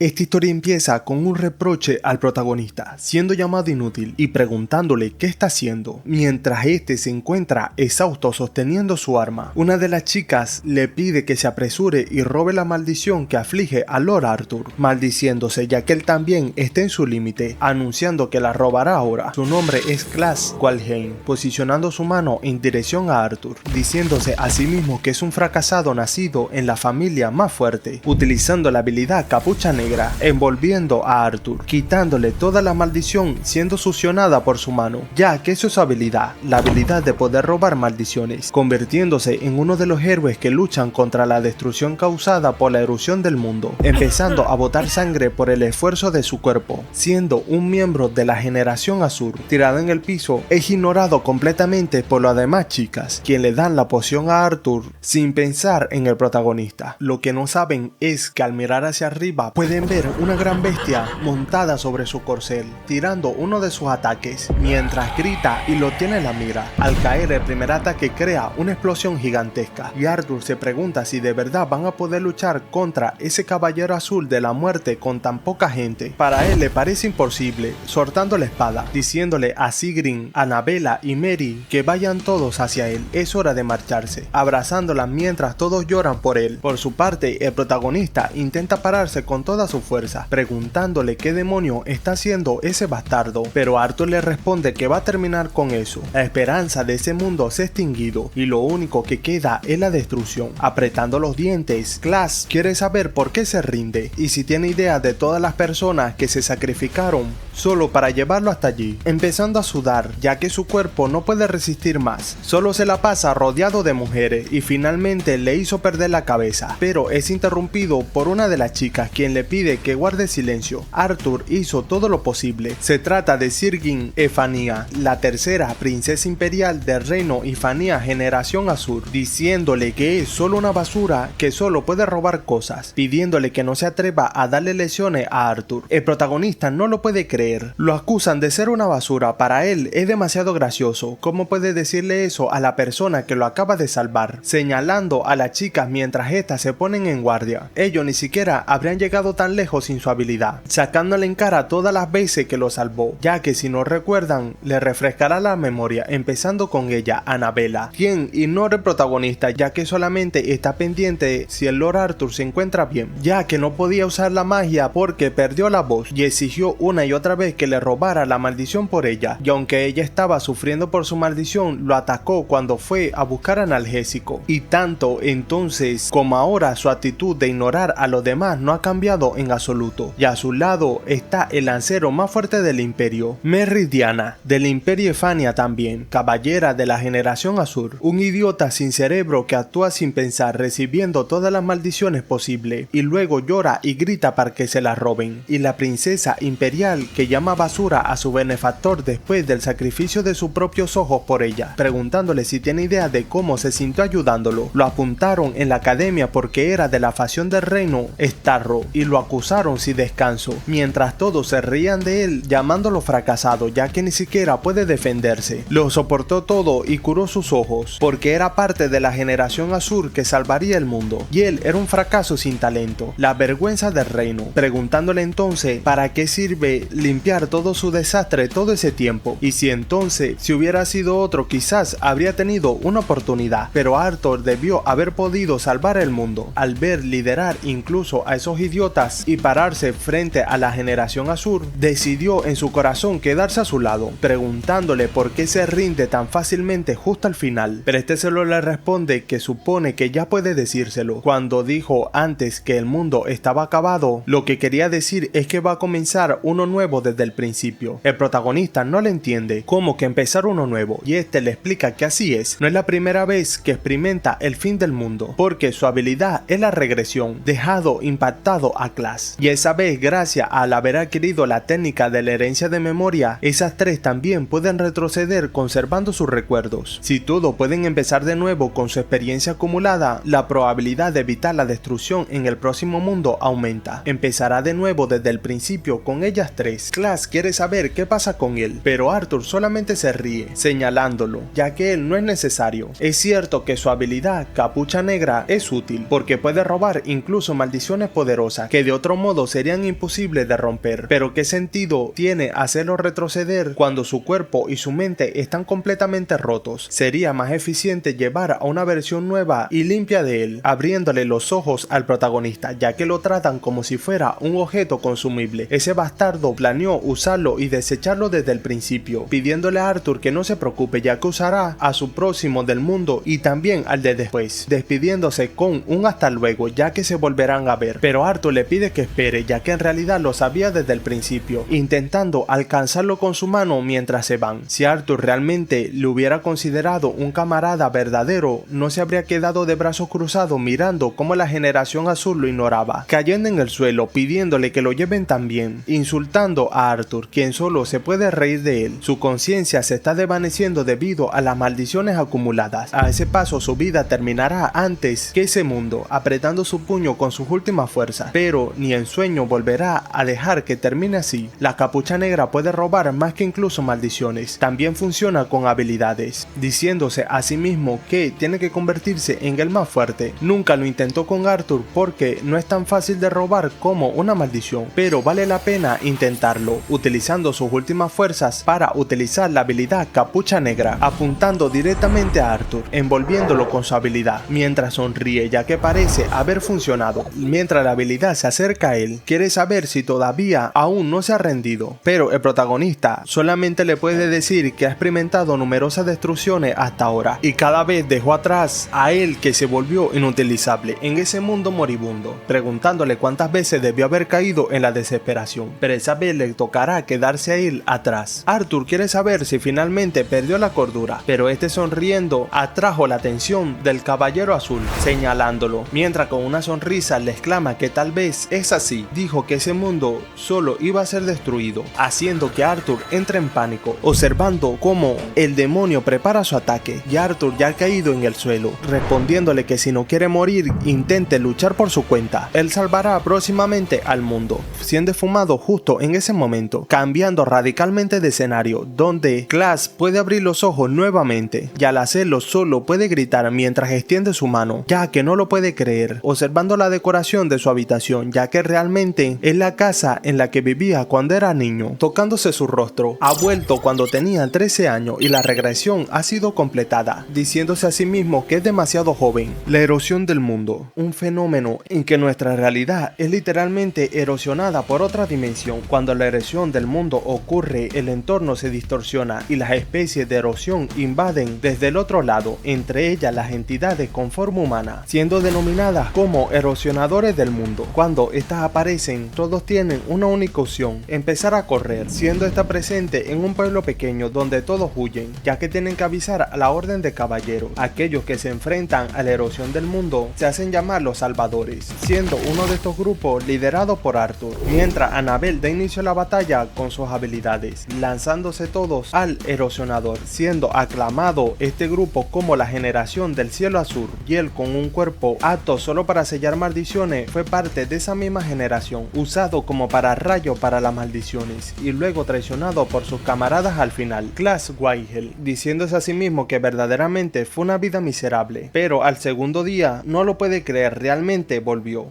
Esta historia empieza con un reproche al protagonista, siendo llamado inútil y preguntándole qué está haciendo, mientras este se encuentra exhausto sosteniendo su arma. Una de las chicas le pide que se apresure y robe la maldición que aflige a Lord Arthur, maldiciéndose ya que él también está en su límite, anunciando que la robará ahora. Su nombre es Claes Walheim, posicionando su mano en dirección a Arthur, diciéndose a sí mismo que es un fracasado nacido en la familia más fuerte, utilizando la habilidad Capucha Negra, envolviendo a Arthur, quitándole toda la maldición siendo succionada por su mano, ya que eso es su habilidad, la habilidad de poder robar maldiciones, convirtiéndose en uno de los héroes que luchan contra la destrucción causada por la erupción del mundo, empezando a botar sangre por el esfuerzo de su cuerpo, siendo un miembro de la generación Azur. Tirado en el piso, es ignorado completamente por las demás chicas, quien le dan la poción a Arthur sin pensar en el protagonista. Lo que no saben es que al mirar hacia arriba pueden ver una gran bestia montada sobre su corcel, tirando uno de sus ataques, mientras grita y lo tiene en la mira. Al caer el primer ataque crea una explosión gigantesca, y Arthur se pregunta si de verdad van a poder luchar contra ese caballero azul de la muerte con tan poca gente. Para él le parece imposible, soltando la espada, diciéndole a Sigrid, Annabella y Mary que vayan todos hacia él, es hora de marcharse, abrazándola mientras todos lloran por él. Por su parte, el protagonista intenta pararse con toda su fuerza, preguntándole qué demonio está haciendo ese bastardo, pero Arthur le responde que va a terminar con eso. La esperanza de ese mundo se ha extinguido y lo único que queda es la destrucción. Apretando los dientes, Claes quiere saber por qué se rinde y si tiene idea de todas las personas que se sacrificaron solo para llevarlo hasta allí, empezando a sudar ya que su cuerpo no puede resistir más. Solo se la pasa rodeado de mujeres y finalmente le hizo perder la cabeza, pero es interrumpido por una de las chicas quien le pide que guarde silencio. Arthur hizo todo lo posible. Se trata de Sigrid Eifania, la tercera princesa imperial del reino Eifania generación Azur, diciéndole que es solo una basura que solo puede robar cosas, pidiéndole que no se atreva a darle lecciones a Arthur. El protagonista no lo puede creer. Lo acusan de ser una basura. Para él es demasiado gracioso. ¿Cómo puede decirle eso a la persona que lo acaba de salvar? Señalando a las chicas mientras estas se ponen en guardia. Ellos ni siquiera habrían llegado tan lejos sin su habilidad, sacándole en cara todas las veces que lo salvó, ya que si no recuerdan, le refrescará la memoria, empezando con ella, Annabella, quien ignora el protagonista ya que solamente está pendiente si el Lord Arthur se encuentra bien, ya que no podía usar la magia porque perdió la voz y exigió una y otra vez que le robara la maldición por ella, y aunque ella estaba sufriendo por su maldición, lo atacó cuando fue a buscar analgésico, y tanto entonces como ahora su actitud de ignorar a los demás no ha cambiado en absoluto, y a su lado está el lancero más fuerte del imperio, Meridiana, del imperio Eifania también, caballera de la generación Azur, un idiota sin cerebro que actúa sin pensar, recibiendo todas las maldiciones posibles, y luego llora y grita para que se las roben, y la princesa imperial que llama basura a su benefactor después del sacrificio de sus propios ojos por ella, preguntándole si tiene idea de cómo se sintió ayudándolo. Lo apuntaron en la academia porque era de la facción del reino Starro y lo acusaron sin descanso, mientras todos se reían de él llamándolo fracasado ya que ni siquiera puede defenderse. Lo soportó todo y curó sus ojos porque era parte de la generación Azur que salvaría el mundo, y él era un fracaso sin talento, la vergüenza del reino, preguntándole entonces para qué sirve limpiar todo su desastre todo ese tiempo, y si entonces si hubiera sido otro quizás habría tenido una oportunidad, pero Arthur debió haber podido salvar el mundo al ver liderar incluso a esos idiotas y pararse frente a la generación Azur. Decidió en su corazón quedarse a su lado, preguntándole por qué se rinde tan fácilmente justo al final, pero este solo le responde que supone que ya puede decírselo. Cuando dijo antes que el mundo estaba acabado, lo que quería decir es que va a comenzar uno nuevo desde el principio. El protagonista no le entiende cómo que empezar uno nuevo, y este le explica que así es, no es la primera vez que experimenta el fin del mundo, porque su habilidad es la regresión, dejado impactado a Claes, y esa vez gracias al haber adquirido la técnica de la herencia de memoria, esas tres también pueden retroceder conservando sus recuerdos. Si todos pueden empezar de nuevo con su experiencia acumulada, la probabilidad de evitar la destrucción en el próximo mundo aumenta. Empezará de nuevo desde el principio con ellas tres. Claes quiere saber qué pasa con él, pero Arthur solamente se ríe, señalándolo, ya que él no es necesario. Es cierto que su habilidad Capucha Negra es útil, porque puede robar incluso maldiciones poderosas que de otro modo serían imposibles de romper. Pero ¿qué sentido tiene hacerlo retroceder cuando su cuerpo y su mente están completamente rotos? Sería más eficiente llevar a una versión nueva y limpia de él, abriéndole los ojos al protagonista, ya que lo tratan como si fuera un objeto consumible. Ese bastardo planeó usarlo y desecharlo desde el principio, pidiéndole a Arthur que no se preocupe, ya que usará a su próximo del mundo y también al de después, despidiéndose con un hasta luego, ya que se volverán a ver. Pero Arthur le pide que espere, ya que en realidad lo sabía desde el principio, intentando alcanzarlo con su mano mientras se van. Si Arthur realmente le hubiera considerado un camarada verdadero, no se habría quedado de brazos cruzados mirando cómo la generación azul lo ignoraba, cayendo en el suelo pidiéndole que lo lleven también, insultando a Arthur, quien solo se puede reír de él. Su conciencia se está desvaneciendo debido a las maldiciones acumuladas. A ese paso su vida terminará antes que ese mundo, apretando su puño con sus últimas fuerzas, pero ni en sueño volverá a dejar que termine así. La capucha negra puede robar más que incluso maldiciones, también funciona con habilidades, diciéndose a sí mismo que tiene que convertirse en el más fuerte. Nunca lo intentó con Arthur porque no es tan fácil de robar como una maldición, pero vale la pena intentarlo, utilizando sus últimas fuerzas para utilizar la habilidad capucha negra, apuntando directamente a Arthur, envolviéndolo con su habilidad, mientras sonríe ya que parece haber funcionado. Mientras la habilidad se acerca a él, quiere saber si todavía aún no se ha rendido, pero el protagonista solamente le puede decir que ha experimentado numerosas destrucciones hasta ahora, y cada vez dejó atrás a él que se volvió inutilizable en ese mundo moribundo, preguntándole cuántas veces debió haber caído en la desesperación, pero esa vez le tocará quedarse a él atrás. Arthur quiere saber si finalmente perdió la cordura, pero este sonriendo atrajo la atención del caballero azul, señalándolo, mientras con una sonrisa le exclama que tal vez es así. Dijo que ese mundo solo iba a ser destruido, haciendo que Arthur entre en pánico, observando cómo el demonio prepara su ataque, y Arthur ya ha caído en el suelo, respondiéndole que si no quiere morir, intente luchar por su cuenta. Él salvará próximamente al mundo, siendo esfumado justo en ese momento, cambiando radicalmente de escenario, donde Class puede abrir los ojos nuevamente, y al hacerlo solo puede gritar mientras extiende su mano, ya que no lo puede creer, observando la decoración de su habitación, ya que realmente es la casa en la que vivía cuando era niño. Tocándose su rostro, ha vuelto cuando tenía 13 años y la regresión ha sido completada, diciéndose a sí mismo que es demasiado joven. La erosión del mundo, un fenómeno en que nuestra realidad es literalmente erosionada por otra dimensión. Cuando la erosión del mundo ocurre, el entorno se distorsiona y las especies de erosión invaden desde el otro lado, entre ellas las entidades con forma humana, siendo denominadas como erosionadores del mundo. Cuando estas aparecen, todos tienen una única opción: empezar a correr, siendo esta presente en un pueblo pequeño donde todos huyen, ya que tienen que avisar a la orden de caballeros. Aquellos que se enfrentan a la erosión del mundo se hacen llamar los salvadores, siendo uno de estos grupos liderado por Arthur, mientras Annabelle da inicio a la batalla con sus habilidades, lanzándose todos al erosionador, siendo aclamado este grupo como la generación del cielo azul, y él con un cuerpo apto solo para sellar maldiciones fue parte de esa misma generación, usado como pararrayo para las maldiciones y luego traicionado por sus camaradas al final. Class Weigel, diciéndose a sí mismo que verdaderamente fue una vida miserable, pero al segundo día no lo puede creer, realmente volvió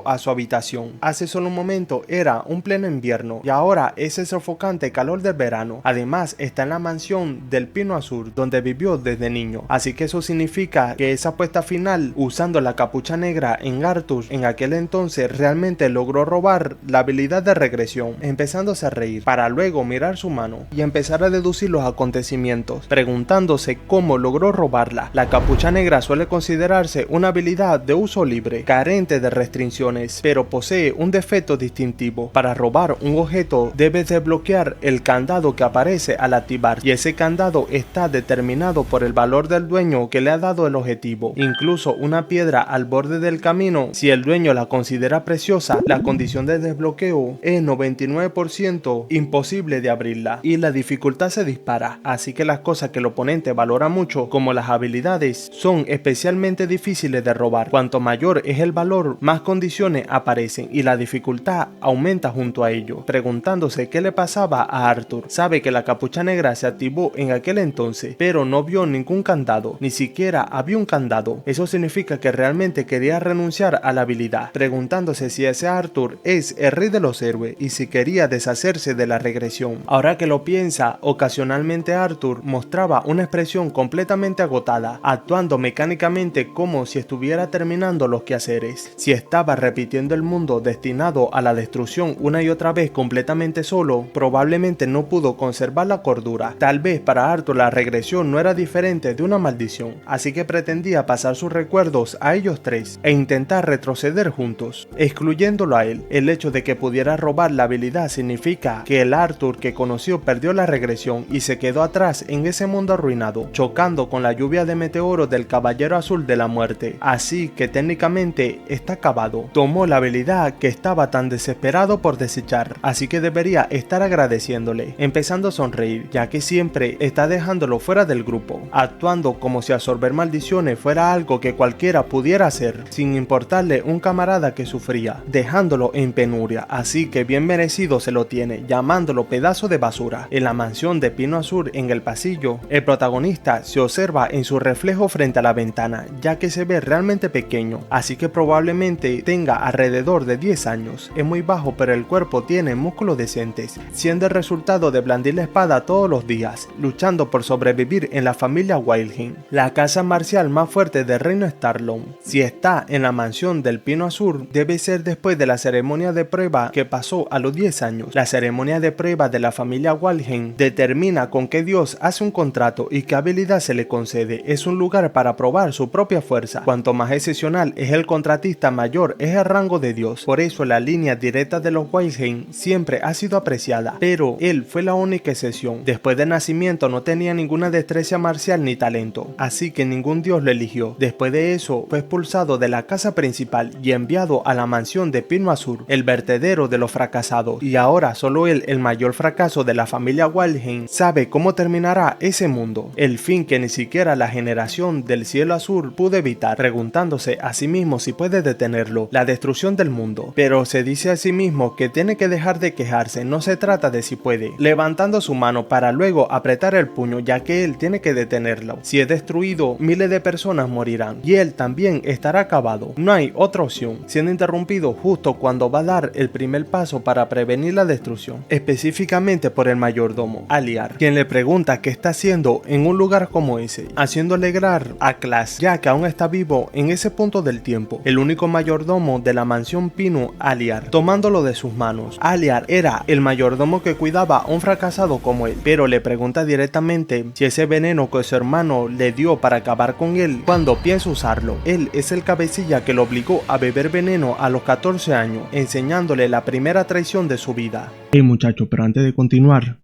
a su habitación. Hace solo un momento era un pleno invierno y ahora es el sofocante calor del verano. Además está en la mansión del Pino Azul donde vivió desde niño, así que eso significa que esa apuesta final usando la capucha negra en Arthur en aquel entonces realmente logró robar la habilidad de regresión, empezándose a reír para luego mirar su mano y empezar a deducir los acontecimientos, preguntándose cómo logró robarla. La capucha negra suele considerarse una habilidad de uso libre, carente de restricciones, pero posee un defecto distintivo. Para robar un objeto debes desbloquear el candado que aparece al activar, y ese candado está determinado por el valor del dueño que le ha dado el objetivo. Incluso una piedra al borde del camino, si el dueño la considera preciosa, la condición de desbloqueo es 99% imposible de abrirla y la dificultad se dispara, así que las cosas que el oponente valora mucho, como las habilidades, son especialmente difíciles de robar. Cuanto mayor es el valor, más condiciones aparecen y la dificultad aumenta junto a ello. Preguntándose qué le pasaba a Arthur, sabe que la capucha negra se activó en aquel entonces, pero no vio ningún candado, ni siquiera había un candado. Eso significa que realmente quería renunciar a la habilidad. Preguntándose preguntándose si ese Arthur es el rey de los héroes y si quería deshacerse de la regresión. Ahora que lo piensa, ocasionalmente Arthur mostraba una expresión completamente agotada, actuando mecánicamente como si estuviera terminando los quehaceres. Si estaba repitiendo el mundo destinado a la destrucción una y otra vez completamente solo, probablemente no pudo conservar la cordura. Tal vez para Arthur la regresión no era diferente de una maldición, así que pretendía pasar sus recuerdos a ellos tres e intentar retroceder juntos, excluyéndolo a él. El hecho de que pudiera robar la habilidad significa que el Arthur que conoció perdió la regresión y se quedó atrás en ese mundo arruinado, chocando con la lluvia de meteoros del Caballero Azul de la Muerte, así que técnicamente está acabado. Tomó la habilidad que estaba tan desesperado por desechar, así que debería estar agradeciéndole, empezando a sonreír, ya que siempre está dejándolo fuera del grupo, actuando como si absorber maldiciones fuera algo que cualquiera pudiera hacer, sin importarle un camarada que sufría, dejándolo en penuria, así que bien merecido se lo tiene, llamándolo pedazo de basura. En la mansión de Pino Azul en el pasillo, el protagonista se observa en su reflejo frente a la ventana, ya que se ve realmente pequeño, así que probablemente tenga alrededor de 10 años. Es muy bajo, pero el cuerpo tiene músculos decentes, siendo el resultado de blandir la espada todos los días, luchando por sobrevivir en la familia Wilding, la casa marcial más fuerte del reino Starlone. Si está en la mansión del Pino Azul, debe ser después de la ceremonia de prueba que pasó a los 10 años. La ceremonia de prueba de la familia Wilding determina con qué dios hace un contrato y qué habilidad se le concede. Es un lugar para probar su propia fuerza. Cuanto más excepcional es el contratista, mayor es el rango de dios. Por eso la línea directa de los Wilding siempre ha sido apreciada, pero él fue la única excepción. Después de nacimiento no tenía ninguna destreza marcial ni talento, así que ningún dios lo eligió. Después de eso fue expulsado de la casa principal y enviado a la mansión de Pino Azul, el vertedero de los fracasados, y ahora solo él, el mayor fracaso de la familia Wilding, sabe cómo terminará ese mundo, el fin que ni siquiera la generación del cielo azul pudo evitar, preguntándose a sí mismo si puede detenerlo, la destrucción del mundo, pero se dice a sí mismo que tiene que dejar de quejarse, no se trata de si puede, levantando su mano para luego apretar el puño, ya que él tiene que detenerlo. Si es destruido, miles de personas morirán y él también estará acabado. No hay otra opción, siendo interrumpido justo cuando va a dar el primer paso para prevenir la destrucción, específicamente por el mayordomo, Aliar, quien le pregunta qué está haciendo en un lugar como ese, haciendo alegrar a Clash, ya que aún está vivo en ese punto del tiempo. El único mayordomo de la mansión Pino, Aliar, tomándolo de sus manos. Aliar era el mayordomo que cuidaba a un fracasado como él, pero le pregunta directamente si ese veneno que su hermano le dio para acabar con él, cuando piensa usarlo. Él es el cabecilla que lo obligó a beber veneno a los 14 años, enseñándole la primera traición de su vida. Hey muchachos, pero antes de continuar,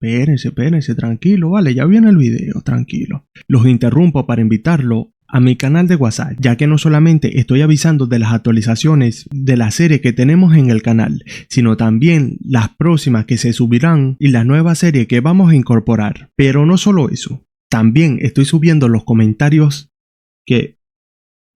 espérense, tranquilo, vale, ya viene el video, tranquilo. Los interrumpo para invitarlo a mi canal de WhatsApp, ya que no solamente estoy avisando de las actualizaciones de la serie que tenemos en el canal, sino también las próximas que se subirán y la nueva serie que vamos a incorporar. Pero no solo eso, también estoy subiendo los comentarios que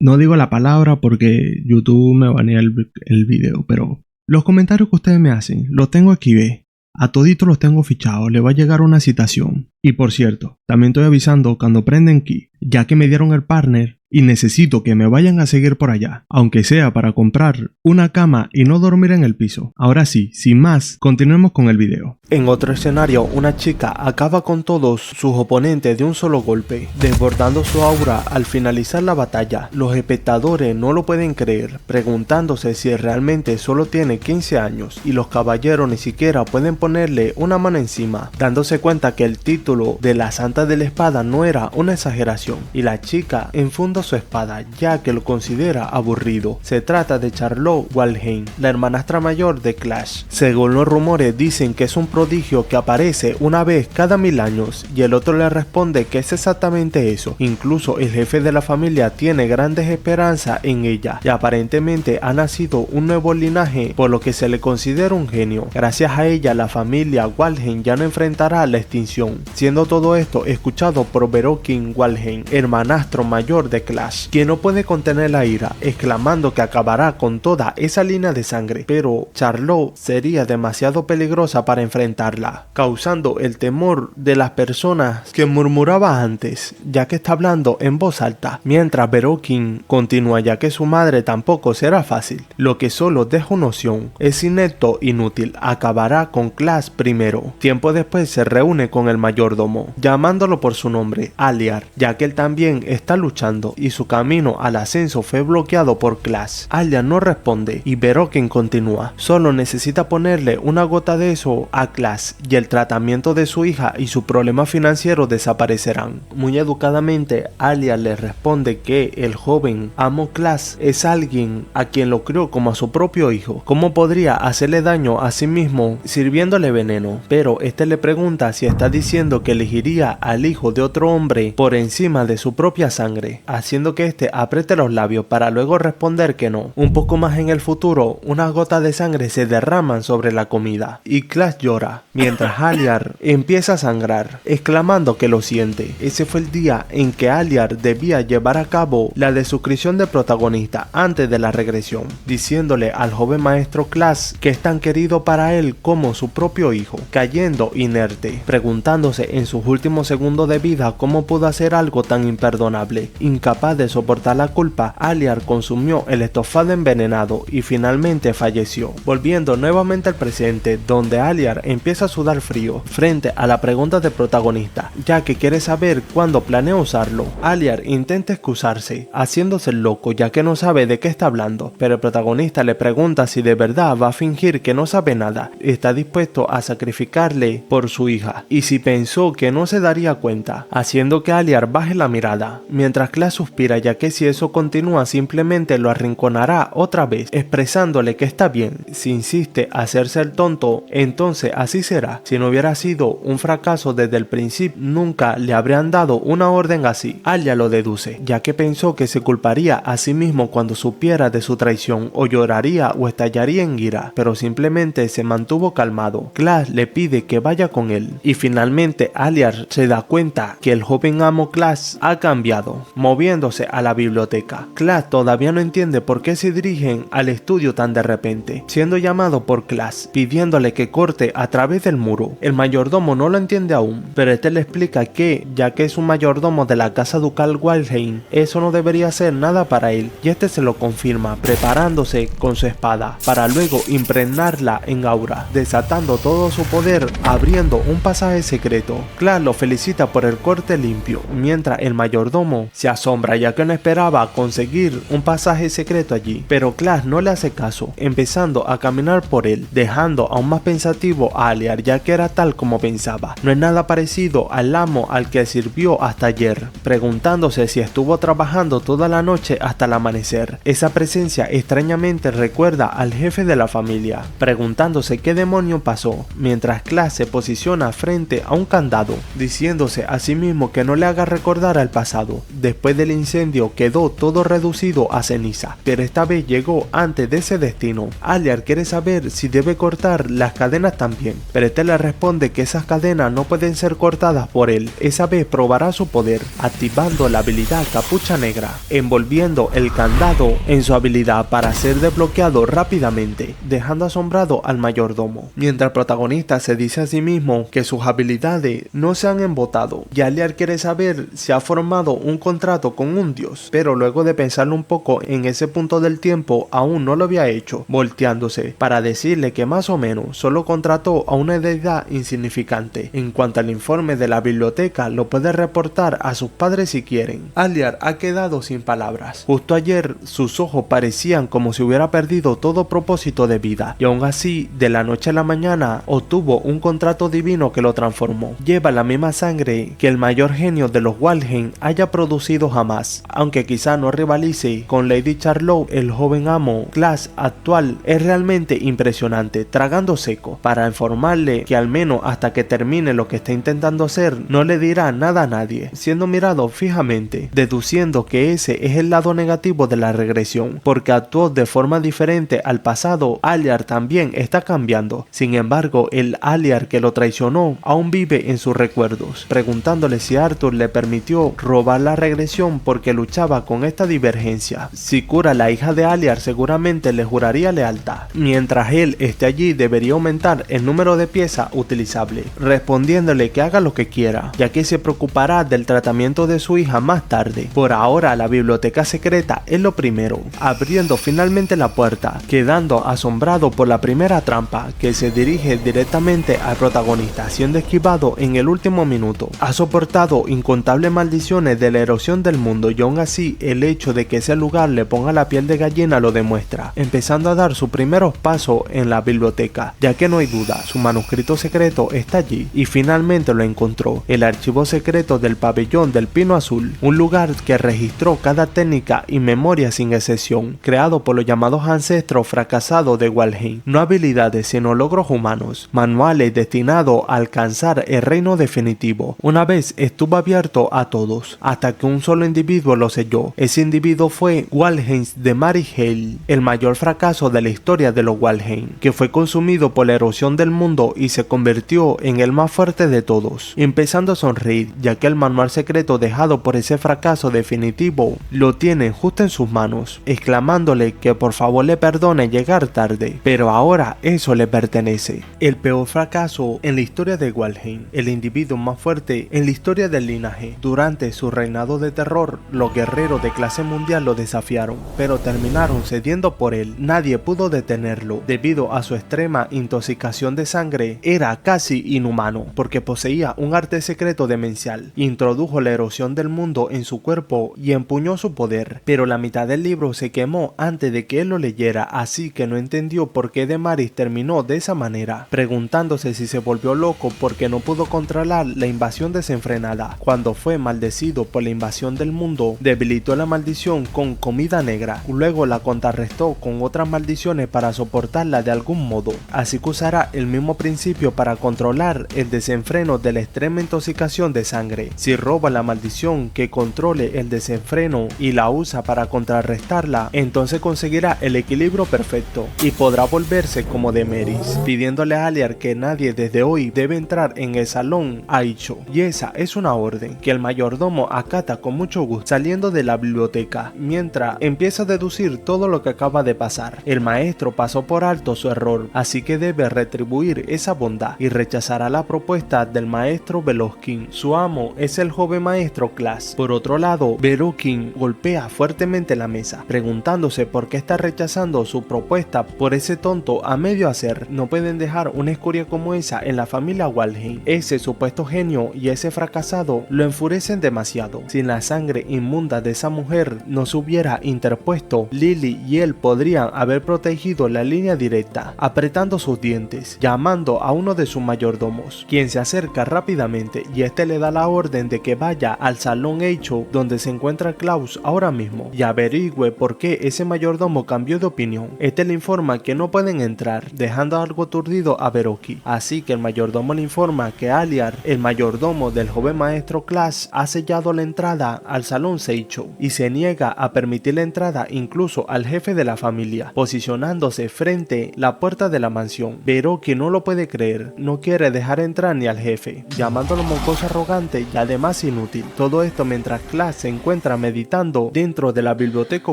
no digo la palabra porque YouTube me banea el video, pero los comentarios que ustedes me hacen, los tengo aquí, ve. A toditos los tengo fichados, le va a llegar una citación. Y por cierto, también estoy avisando cuando prenden Key, ya que me dieron el partner y necesito que me vayan a seguir por allá, aunque sea para comprar una cama y no dormir en el piso. Ahora sí, sin más, continuemos con el video. En otro escenario, una chica acaba con todos sus oponentes de un solo golpe, desbordando su aura al finalizar la batalla. Los espectadores no lo pueden creer, preguntándose si realmente solo tiene 15 años, y los caballeros ni siquiera pueden ponerle una mano encima, dándose cuenta que el título de la Santa de la Espada no era una exageración, y la chica enfunda su espada ya que lo considera aburrido. Se trata de Charlotte Wilding, la hermanastra mayor de Clash. Según los rumores dicen que es un prodigio que aparece una vez cada 1000 años, y el otro le responde que es exactamente eso. Incluso el jefe de la familia tiene grandes esperanzas en ella, y aparentemente ha nacido un nuevo linaje, por lo que se le considera un genio. Gracias a ella la familia Wilding ya no enfrentará la extinción, siendo todo esto escuchado por Berokin Wilding, hermanastro mayor de Clash, quien no puede contener la ira, exclamando que acabará con toda esa línea de sangre, pero Charlotte sería demasiado peligrosa para enfrentarla, causando el temor de las personas que murmuraba antes, ya que está hablando en voz alta, mientras Verokin continúa, ya que su madre tampoco será fácil, lo que solo deja una opción: es inepto, inútil, acabará con Clash primero. Tiempo después se reúne con el mayordomo, llamándolo por su nombre, Aliar, ya que él también está luchando y su camino al ascenso fue bloqueado por Clash. Aliar no responde y Verokin continúa, solo necesita ponerle una gota de eso a Clash y el tratamiento de su hija y su problema financiero desaparecerán. Muy educadamente, Aliar le responde que el joven amo Clash es alguien a quien lo crió como a su propio hijo. ¿Cómo podría hacerle daño a sí mismo sirviéndole veneno? Pero este le pregunta si está diciendo que elegiría al hijo de otro hombre por encima de su propia sangre, haciendo que este apriete los labios para luego responder que no. Un poco más en el futuro, unas gotas de sangre se derraman sobre la comida y Clash llora, mientras Aliar empieza a sangrar, exclamando que lo siente. Ese fue el día en que Aliar debía llevar a cabo la desuscripción del protagonista antes de la regresión, diciéndole al joven maestro Clash que es tan querido para él como su propio hijo, cayendo inerte, preguntándose en sus últimos segundos de vida cómo pudo hacer algo tan imperdonable. Incapaz de soportar la culpa, Aliar consumió el estofado envenenado y finalmente falleció, volviendo nuevamente al presente, donde Aliar empieza a sudar frío frente a la pregunta del protagonista, ya que quiere saber cuándo planea usarlo. Aliar intenta excusarse, haciéndose el loco, ya que no sabe de qué está hablando, pero el protagonista le pregunta si de verdad va a fingir que no sabe nada, está dispuesto a sacrificarle por su hija, y si pensó que no se daría cuenta, haciendo que Aliar baje la mirada, mientras Clash suspira, ya que si eso continúa simplemente lo arrinconará otra vez, expresándole que está bien. Si insiste a hacerse el tonto, entonces así será. Si no hubiera sido un fracaso desde el principio, nunca le habrían dado una orden así. Aliar lo deduce, ya que pensó que se culparía a sí mismo cuando supiera de su traición, o lloraría o estallaría en ira, pero simplemente se mantuvo calmado. Clash le pide que vaya con él, y finalmente Aliar se da cuenta que el joven amo Clash ha cambiado, moviéndose a la biblioteca. Clash todavía no entiende por qué se dirigen al estudio tan de repente, siendo llamado por Clash, pidiéndole que corte a través del muro. El mayordomo no lo entiende aún, pero este le explica que, ya que es un mayordomo de la casa ducal Wildheim, eso no debería ser nada para él, y este se lo confirma, preparándose con su espada, para luego impregnarla en aura, desatando todo su poder, abriendo un pasaje secreto. Clash lo felicita por el corte limpio, mientras el mayordomo se asombra, ya que no esperaba conseguir un pasaje secreto allí, pero Clash no le hace caso, empezando a caminar por él, dejando aún más pensativo a Aliar, ya que era tal como pensaba. No es nada parecido al amo al que sirvió hasta ayer, preguntándose si estuvo trabajando toda la noche hasta el amanecer. Esa presencia extrañamente recuerda al jefe de la familia, preguntándose qué demonio pasó, mientras Clash se posiciona frente a un candado, diciéndose a sí mismo que no le haga recordar al pasado. Después del incendio quedó todo reducido a ceniza, pero esta vez llegó antes de ese destino. Aliar quiere saber si debe cortar las cadenas también, pero este le responde que esas cadenas no pueden ser cortadas por él. Esa vez probará su poder, activando la habilidad Capucha Negra, envolviendo el candado en su habilidad para ser desbloqueado rápidamente, dejando asombrado al mayordomo, mientras el protagonista se dice a sí mismo que sus habilidades no se han embotado, y Aliar quiere saber si ha formado un contrato con un dios, pero luego de pensarlo un poco en ese punto del tiempo aún no lo había hecho, volteándose para decirle que más o menos solo contrató a una deidad insignificante. En cuanto al informe de la biblioteca, lo puede reportar a sus padres si quieren. Aliar ha quedado sin palabras. Justo ayer sus ojos parecían como si hubiera perdido todo propósito de vida, y aún así de la noche a la mañana obtuvo un contrato divino que lo transformó. Lleva la misma sangre que el mayor genio de los Wildheim haya producido jamás, aunque quizá no rivalice con Lady Charlotte. El joven amo Clash actual es realmente impresionante, tragando seco, para informarle que al menos hasta que termine lo que está intentando hacer no le dirá nada a nadie, siendo mirado fijamente, deduciendo que ese es el lado negativo de la regresión, porque actuó de forma diferente al pasado. Aliar también está cambiando, sin embargo el Aliar que lo traicionó aún vive en sus recuerdos, preguntándole si Arthur le permitió robar la regresión porque luchaba con esta divergencia. Si cura la hija de Aliar seguramente le juraría lealtad. Mientras él esté allí debería aumentar el número de piezas utilizables, respondiéndole que haga lo que quiera, ya que se preocupará del tratamiento de su hija más tarde. Por ahora la biblioteca secreta es lo primero, abriendo finalmente la puerta, quedando asombrado por la primera trampa que se dirige directamente al protagonista, siendo esquivado en el último minuto. Ha soportado incontables maldiciones de la erosión del mundo y aún así el hecho de que ese lugar le ponga la piel de gallina lo demuestra, empezando a dar sus primeros pasos en la biblioteca, ya que no hay duda, su manuscrito secreto está allí y finalmente lo encontró, el archivo secreto del pabellón del Pino Azul, un lugar que registró cada técnica y memoria sin excepción, creado por los llamados ancestros fracasados de Walheim, no habilidades sino logros humanos, manuales destinados a alcanzar el reino definitivo. Una vez estuvo abierto a todos, hasta que un solo individuo lo selló. Ese individuo fue Walheim de Maryhill, el mayor fracaso de la historia de los Walheim, que fue consumido por la erosión del mundo y se convirtió en el más fuerte de todos, empezando a sonreír, ya que el manual secreto dejado por ese fracaso definitivo lo tiene justo en sus manos, exclamándole que por favor le perdone llegar tarde, pero ahora eso le pertenece. El peor fracaso en la historia de Walheim, el individuo más fuerte en la historia del linaje. Durante su reinado de terror, los guerreros de clase mundial lo desafiaron, pero terminaron cediendo por él. Nadie pudo detenerlo, debido a su extrema intoxicación de sangre. Era casi inhumano, porque poseía un arte secreto demencial. Introdujo la erosión del mundo en su cuerpo y empuñó su poder, pero la mitad del libro se quemó antes de que él lo leyera, así que no entendió por qué Demaris terminó de esa manera, preguntándose si se volvió loco porque no pudo controlar la invasión desenfrenada. Cuando fue maldecido por la invasión del mundo, debilitó la maldición con comida negra, luego la contrarrestó con otras maldiciones para soportarla de algún modo, así que usará el mismo principio para controlar el desenfreno de la extrema intoxicación de sangre. Si roba la maldición que controle el desenfreno y la usa para contrarrestarla, entonces conseguirá el equilibrio perfecto y podrá volverse como Demaris, pidiéndole a Aliar que nadie desde hoy debe entrar en el salón Aicho, y esa es una orden que el mayordomo acata con mucho gusto, saliendo de la biblioteca, mientras empieza a deducir todo lo que acaba de pasar. El maestro pasó por alto su error, así que debe retribuir esa bondad y rechazará la propuesta del maestro Veloskin. Su amo es el joven maestro Class. Por otro lado, Veloskin golpea fuertemente la mesa, preguntándose por qué está rechazando su propuesta por ese tonto a medio hacer. No pueden dejar una escoria como esa en la familia Walheim. Ese supuesto genio y ese fracasado lo enfurecen demasiado. Si la sangre inmunda de esa mujer no se hubiera interpuesto, Lily y él podrían haber protegido la línea directa, apretando sus dientes, llamando a uno de sus mayordomos, quien se acerca rápidamente y este le da la orden de que vaya al salón Eicho donde se encuentra Klaus ahora mismo y averigüe por qué ese mayordomo cambió de opinión. Este le informa que no pueden entrar, dejando algo aturdido a Beroki, así que el mayordomo le informa que Aliar, el mayordomo del joven maestro Class, ha sellado la entrada al salón Seicho y se niega a permitir la entrada incluso al jefe de la familia, posicionándose frente a la puerta de la mansión. Beroki no lo puede creer, no quiere dejar entrar ni al jefe, llamándolo mocoso arrogante y además inútil. Todo esto mientras Class se encuentra meditando dentro de la biblioteca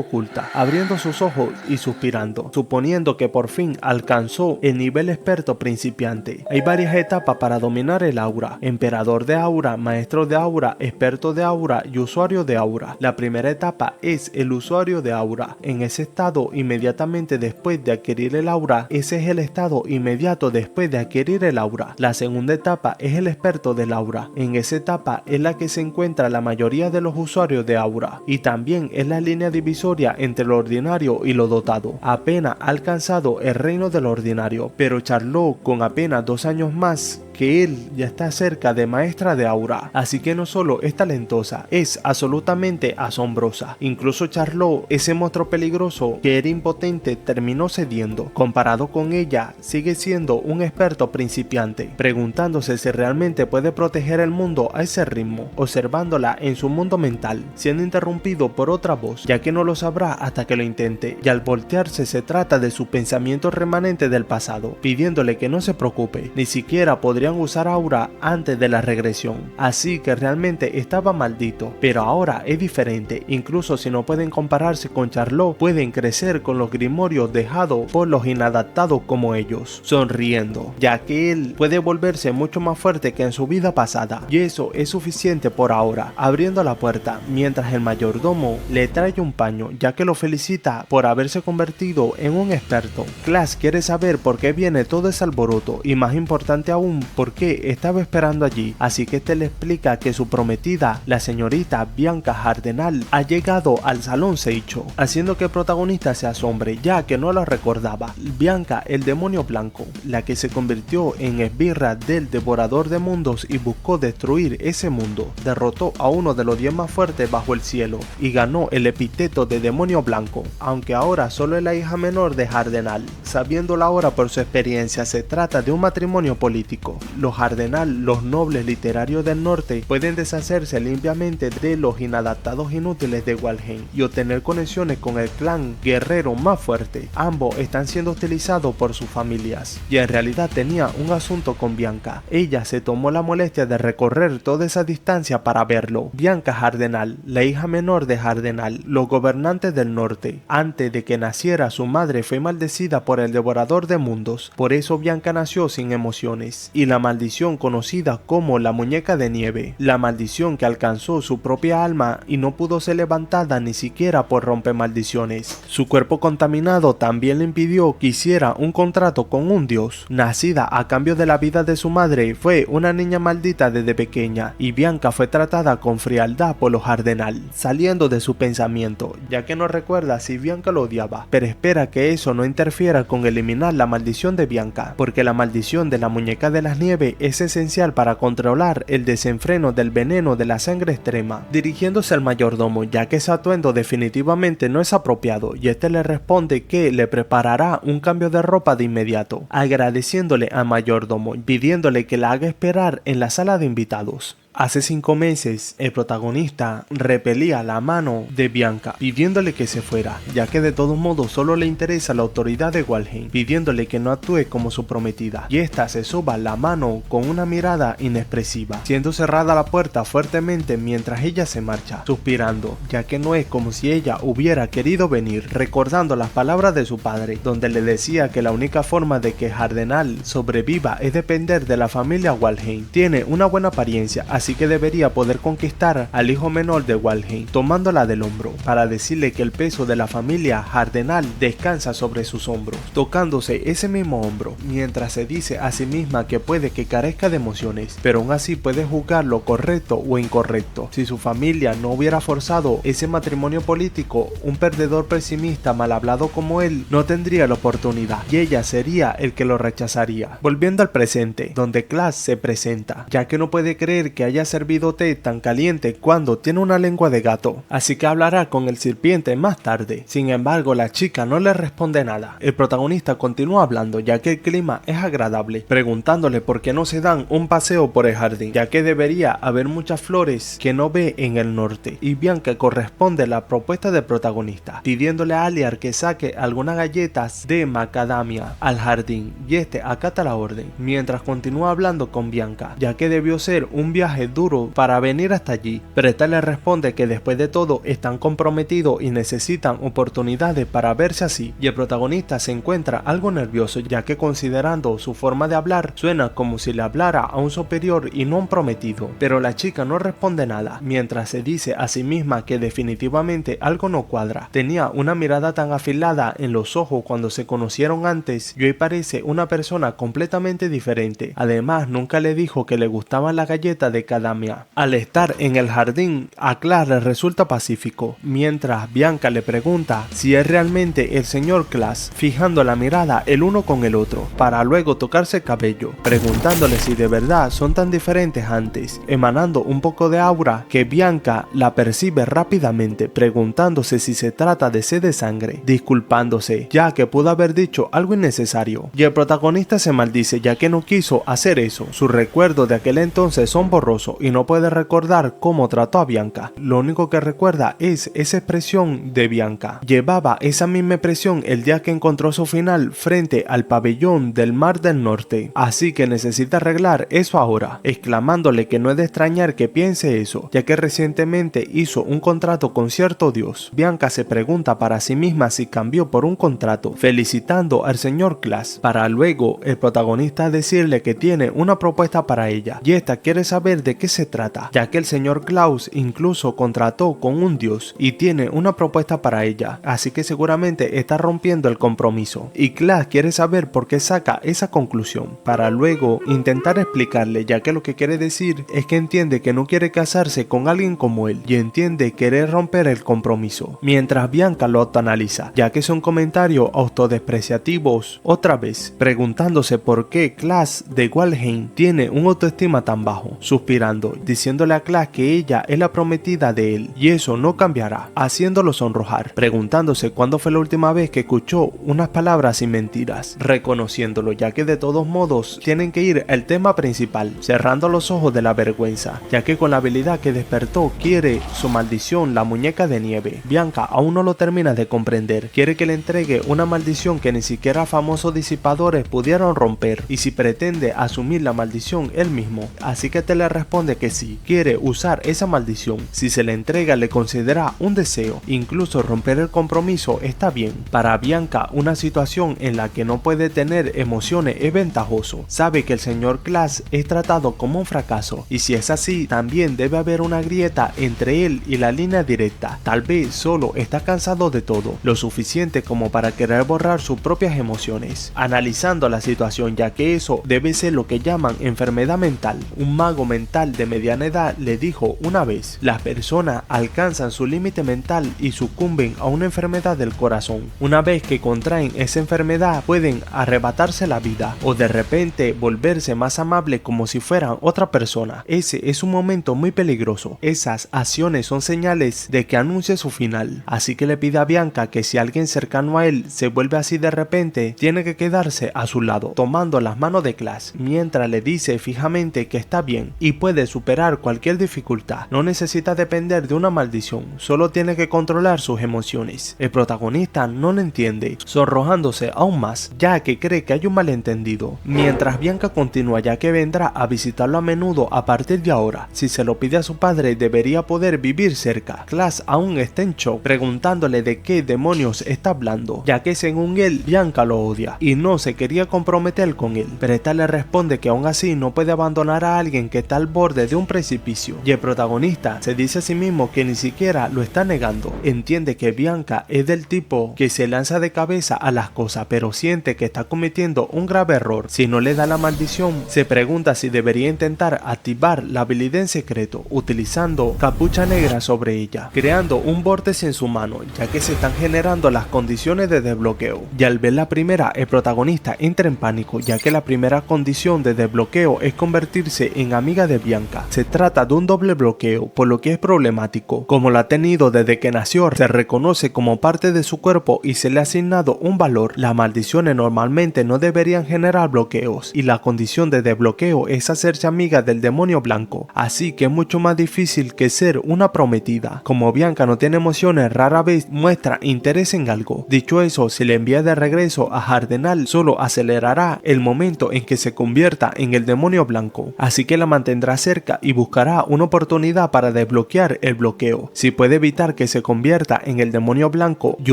oculta, abriendo sus ojos y suspirando, suponiendo que por fin alcanzó el nivel experto principiante. Hay varias etapas para dominar el aura: emperador de aura, maestro de aura, experto de aura y usuario de aura. La primera etapa es el usuario de aura. En ese estado, inmediatamente después de adquirir el aura, ese es el estado inmediato después de adquirir el aura. La segunda etapa es el experto del aura. En esa etapa es la que se encuentra la mayoría de los usuarios de aura, y también es la línea divisoria entre lo ordinario y lo dotado. Apenas ha alcanzado el reino del ordinario, pero Charlotte, con apenas 2 años más que él, ya está cerca de maestra de aura, así que no solo es talentosa, es absolutamente asombrosa. Incluso Charlotte, ese monstruo peligroso que era impotente, terminó cediendo. Comparado con ella, sigue siendo un experto principiante, preguntándose si realmente puede proteger el mundo a ese ritmo, observándola en su mundo mental, siendo interrumpido por otra voz, ya que no lo sabrá hasta que lo intente, y al voltearse se trata de su pensamiento remanente del pasado, pidiéndole que no se preocupe, ni siquiera podría podían usar aura antes de la regresión, así que realmente estaba maldito, pero ahora es diferente. Incluso si no pueden compararse con Charlot, pueden crecer con los grimorios dejados por los inadaptados como ellos, sonriendo, ya que él puede volverse mucho más fuerte que en su vida pasada, y eso es suficiente por ahora. Abriendo la puerta, mientras el mayordomo le trae un paño, ya que lo felicita por haberse convertido en un experto. Klass quiere saber por qué viene todo ese alboroto, y más importante aún, por qué estaba esperando allí, así que este le explica que su prometida, la señorita Bianca Hardenal, ha llegado al salón Seicho, haciendo que el protagonista se asombre, ya que no lo recordaba. Bianca, el demonio blanco, la que se convirtió en esbirra del devorador de mundos y buscó destruir ese mundo, derrotó a uno de los 10 más fuertes bajo el cielo y ganó el epíteto de demonio blanco, aunque ahora solo es la hija menor de Hardenal. Sabiéndolo ahora por su experiencia, se trata de un matrimonio político. Los Hardenal, los nobles literarios del norte, pueden deshacerse limpiamente de los inadaptados inútiles de Walheim y obtener conexiones con el clan guerrero más fuerte. Ambos están siendo utilizados por sus familias, y en realidad tenía un asunto con Bianca. Ella se tomó la molestia de recorrer toda esa distancia para verlo. Bianca Hardenal, la hija menor de Hardenal, los gobernantes del norte. Antes de que naciera, su madre fue maldecida por el devorador de mundos, por eso Bianca nació sin emociones, y la maldición conocida como la muñeca de nieve, la maldición que alcanzó su propia alma y no pudo ser levantada ni siquiera por romper maldiciones. Su cuerpo contaminado también le impidió que hiciera un contrato con un dios. Nacida a cambio de la vida de su madre, fue una niña maldita desde pequeña, y Bianca fue tratada con frialdad por los Hardenal, saliendo de su pensamiento, ya que no recuerda si Bianca lo odiaba, pero espera que eso no interfiera con eliminar la maldición de Bianca, porque la maldición de la muñeca de las nieves es esencial para controlar el desenfreno del veneno de la sangre extrema. Dirigiéndose al mayordomo, ya que ese atuendo definitivamente no es apropiado, y este le responde que le preparará un cambio de ropa de inmediato, agradeciéndole al mayordomo, pidiéndole que la haga esperar en la sala de invitados. Hace 5 meses, el protagonista repelía la mano de Bianca, pidiéndole que se fuera, ya que de todos modos solo le interesa la autoridad de Walheim, pidiéndole que no actúe como su prometida, y esta se soba la mano con una mirada inexpresiva, siendo cerrada la puerta fuertemente mientras ella se marcha, suspirando, ya que no es como si ella hubiera querido venir, recordando las palabras de su padre, donde le decía que la única forma de que Hardenal sobreviva es depender de la familia Walheim. Tiene una buena apariencia, así que debería poder conquistar al hijo menor de Walheim, tomándola del hombro, para decirle que el peso de la familia Hardenal descansa sobre sus hombros, tocándose ese mismo hombro, mientras se dice a sí misma que puede que carezca de emociones, pero aún así puede juzgar lo correcto o incorrecto. Si su familia no hubiera forzado ese matrimonio político, un perdedor pesimista mal hablado como él no tendría la oportunidad, y ella sería el que lo rechazaría. Volviendo al presente, donde Klass se presenta, ya que no puede creer que haya servido té tan caliente cuando tiene una lengua de gato, así que hablará con el sirviente más tarde. Sin embargo, la chica no le responde nada. El protagonista continúa hablando, ya que el clima es agradable, preguntándole por qué no se dan un paseo por el jardín, ya que debería haber muchas flores que no ve en el norte, y Bianca corresponde a la propuesta del protagonista, pidiéndole a Aliar que saque algunas galletas de macadamia al jardín, y este acata la orden, mientras continúa hablando con Bianca, ya que debió ser un viaje duro para venir hasta allí, pero esta le responde que después de todo están comprometidos y necesitan oportunidades para verse así, y el protagonista se encuentra algo nervioso, ya que considerando su forma de hablar suena como si le hablara a un superior y no a un prometido, pero la chica no responde nada, mientras se dice a sí misma que definitivamente algo no cuadra. Tenía una mirada tan afilada en los ojos cuando se conocieron antes, y hoy parece una persona completamente diferente. Además, nunca le dijo que le gustaban las galletas de macadamia. Al estar en el jardín, a Klass le resulta pacífico, mientras Bianca le pregunta si es realmente el señor Klass, fijando la mirada el uno con el otro, para luego tocarse el cabello, preguntándole si de verdad son tan diferentes antes, emanando un poco de aura que Bianca la percibe rápidamente, preguntándose si se trata de sed de sangre, disculpándose, ya que pudo haber dicho algo innecesario, y el protagonista se maldice ya que no quiso hacer eso. Sus recuerdos de aquel entonces son borrosos, borroso y no puede recordar cómo trató a Bianca. Lo único que recuerda es esa expresión de Bianca. Llevaba esa misma expresión el día que encontró su final frente al pabellón del Mar del Norte. Así que necesita arreglar eso ahora, exclamándole que no es de extrañar que piense eso, ya que recientemente hizo un contrato con cierto dios. Bianca se pregunta para sí misma si cambió por un contrato, felicitando al señor Klaus, para luego el protagonista decirle que tiene una propuesta para ella, y esta quiere saber de qué se trata, ya que el señor Klaus incluso contrató con un dios y tiene una propuesta para ella, así que seguramente está rompiendo el compromiso, y Klaus quiere saber por qué saca esa conclusión, para luego intentar explicarle, ya que lo que quiere decir es que entiende que no quiere casarse con alguien como él, y entiende querer romper el compromiso, mientras Bianca lo autoanaliza, ya que son comentarios autodespreciativos, otra vez preguntándose por qué Klaus de Walheim tiene un autoestima tan bajo, suspirando, diciéndole a Klaus que ella es la prometida de él, y eso no cambiará, haciéndolo sonrojar, preguntándose cuándo fue la última vez que escuchó unas palabras sin mentiras, reconociéndolo, ya que de todos modos tienen que ir al tema principal, cerrando los ojos de la vergüenza, ya que con la habilidad que despertó quiere su maldición, la muñeca de nieve. Bianca aún no lo termina de comprender, quiere que le entregue una maldición que ni siquiera famosos disipadores pudieron romper, y si pretende asumir la maldición él mismo, así que te le responde que sí, quiere usar esa maldición, si se le entrega le considera un deseo, incluso romper el compromiso está bien. Para Bianca una situación en la que no puede tener emociones es ventajoso, sabe que el señor Klaus es tratado como un fracaso, y si es así también debe haber una grieta entre él y la línea directa, tal vez solo está cansado de todo, lo suficiente como para querer borrar sus propias emociones, analizando la situación, ya que eso debe ser lo que llaman enfermedad mental. Un mago mental de mediana edad le dijo una vez, las personas alcanzan su límite mental y sucumben a una enfermedad del corazón. Una vez que contraen esa enfermedad pueden arrebatarse la vida o de repente volverse más amable como si fueran otra persona. Ese es un momento muy peligroso, esas acciones son señales de que anuncia su final, así que le pide a Bianca que si alguien cercano a él se vuelve así de repente, tiene que quedarse a su lado, tomando las manos de Klaus, mientras le dice fijamente que está bien y puede superar cualquier dificultad, no necesita depender de una maldición, solo tiene que controlar sus emociones. El protagonista no lo entiende, sonrojándose aún más, ya que cree que hay un malentendido, mientras Bianca continúa, ya que vendrá a visitarlo a menudo a partir de ahora. Si se lo pide a su padre debería poder vivir cerca. Klaus aún está en shock, preguntándole de qué demonios está hablando, ya que según él Bianca lo odia y no se quería comprometer con él, pero esta le responde que aún así no puede abandonar a alguien que está al borde de un precipicio, y el protagonista se dice a sí mismo que ni siquiera lo está negando, entiende que Bianca es del tipo que se lanza de cabeza a las cosas, pero siente que está cometiendo un grave error. Si no le da la maldición, se pregunta si debería intentar activar la habilidad en secreto, utilizando capucha negra sobre ella, creando un vórtice en su mano, ya que se están generando las condiciones de desbloqueo. Y al ver la primera, el protagonista entra en pánico, ya que la primera condición de desbloqueo es convertirse en amiga de Bianca. Se trata de un doble bloqueo, por lo que es problemático. Como lo ha tenido desde que nació, se reconoce como parte de su cuerpo y se le ha asignado un valor. Las maldiciones normalmente no deberían generar bloqueos, y la condición de desbloqueo es hacerse amiga del demonio blanco, así que es mucho más difícil que ser una prometida. Como Bianca no tiene emociones, rara vez muestra interés en algo. Dicho eso, si le envía de regreso a Hardenal, solo acelerará el momento en que se convierta en el demonio blanco, así que la mantendrá cerca y buscará una oportunidad para desbloquear el bloqueo. Si puede evitar que se convierta en el demonio blanco y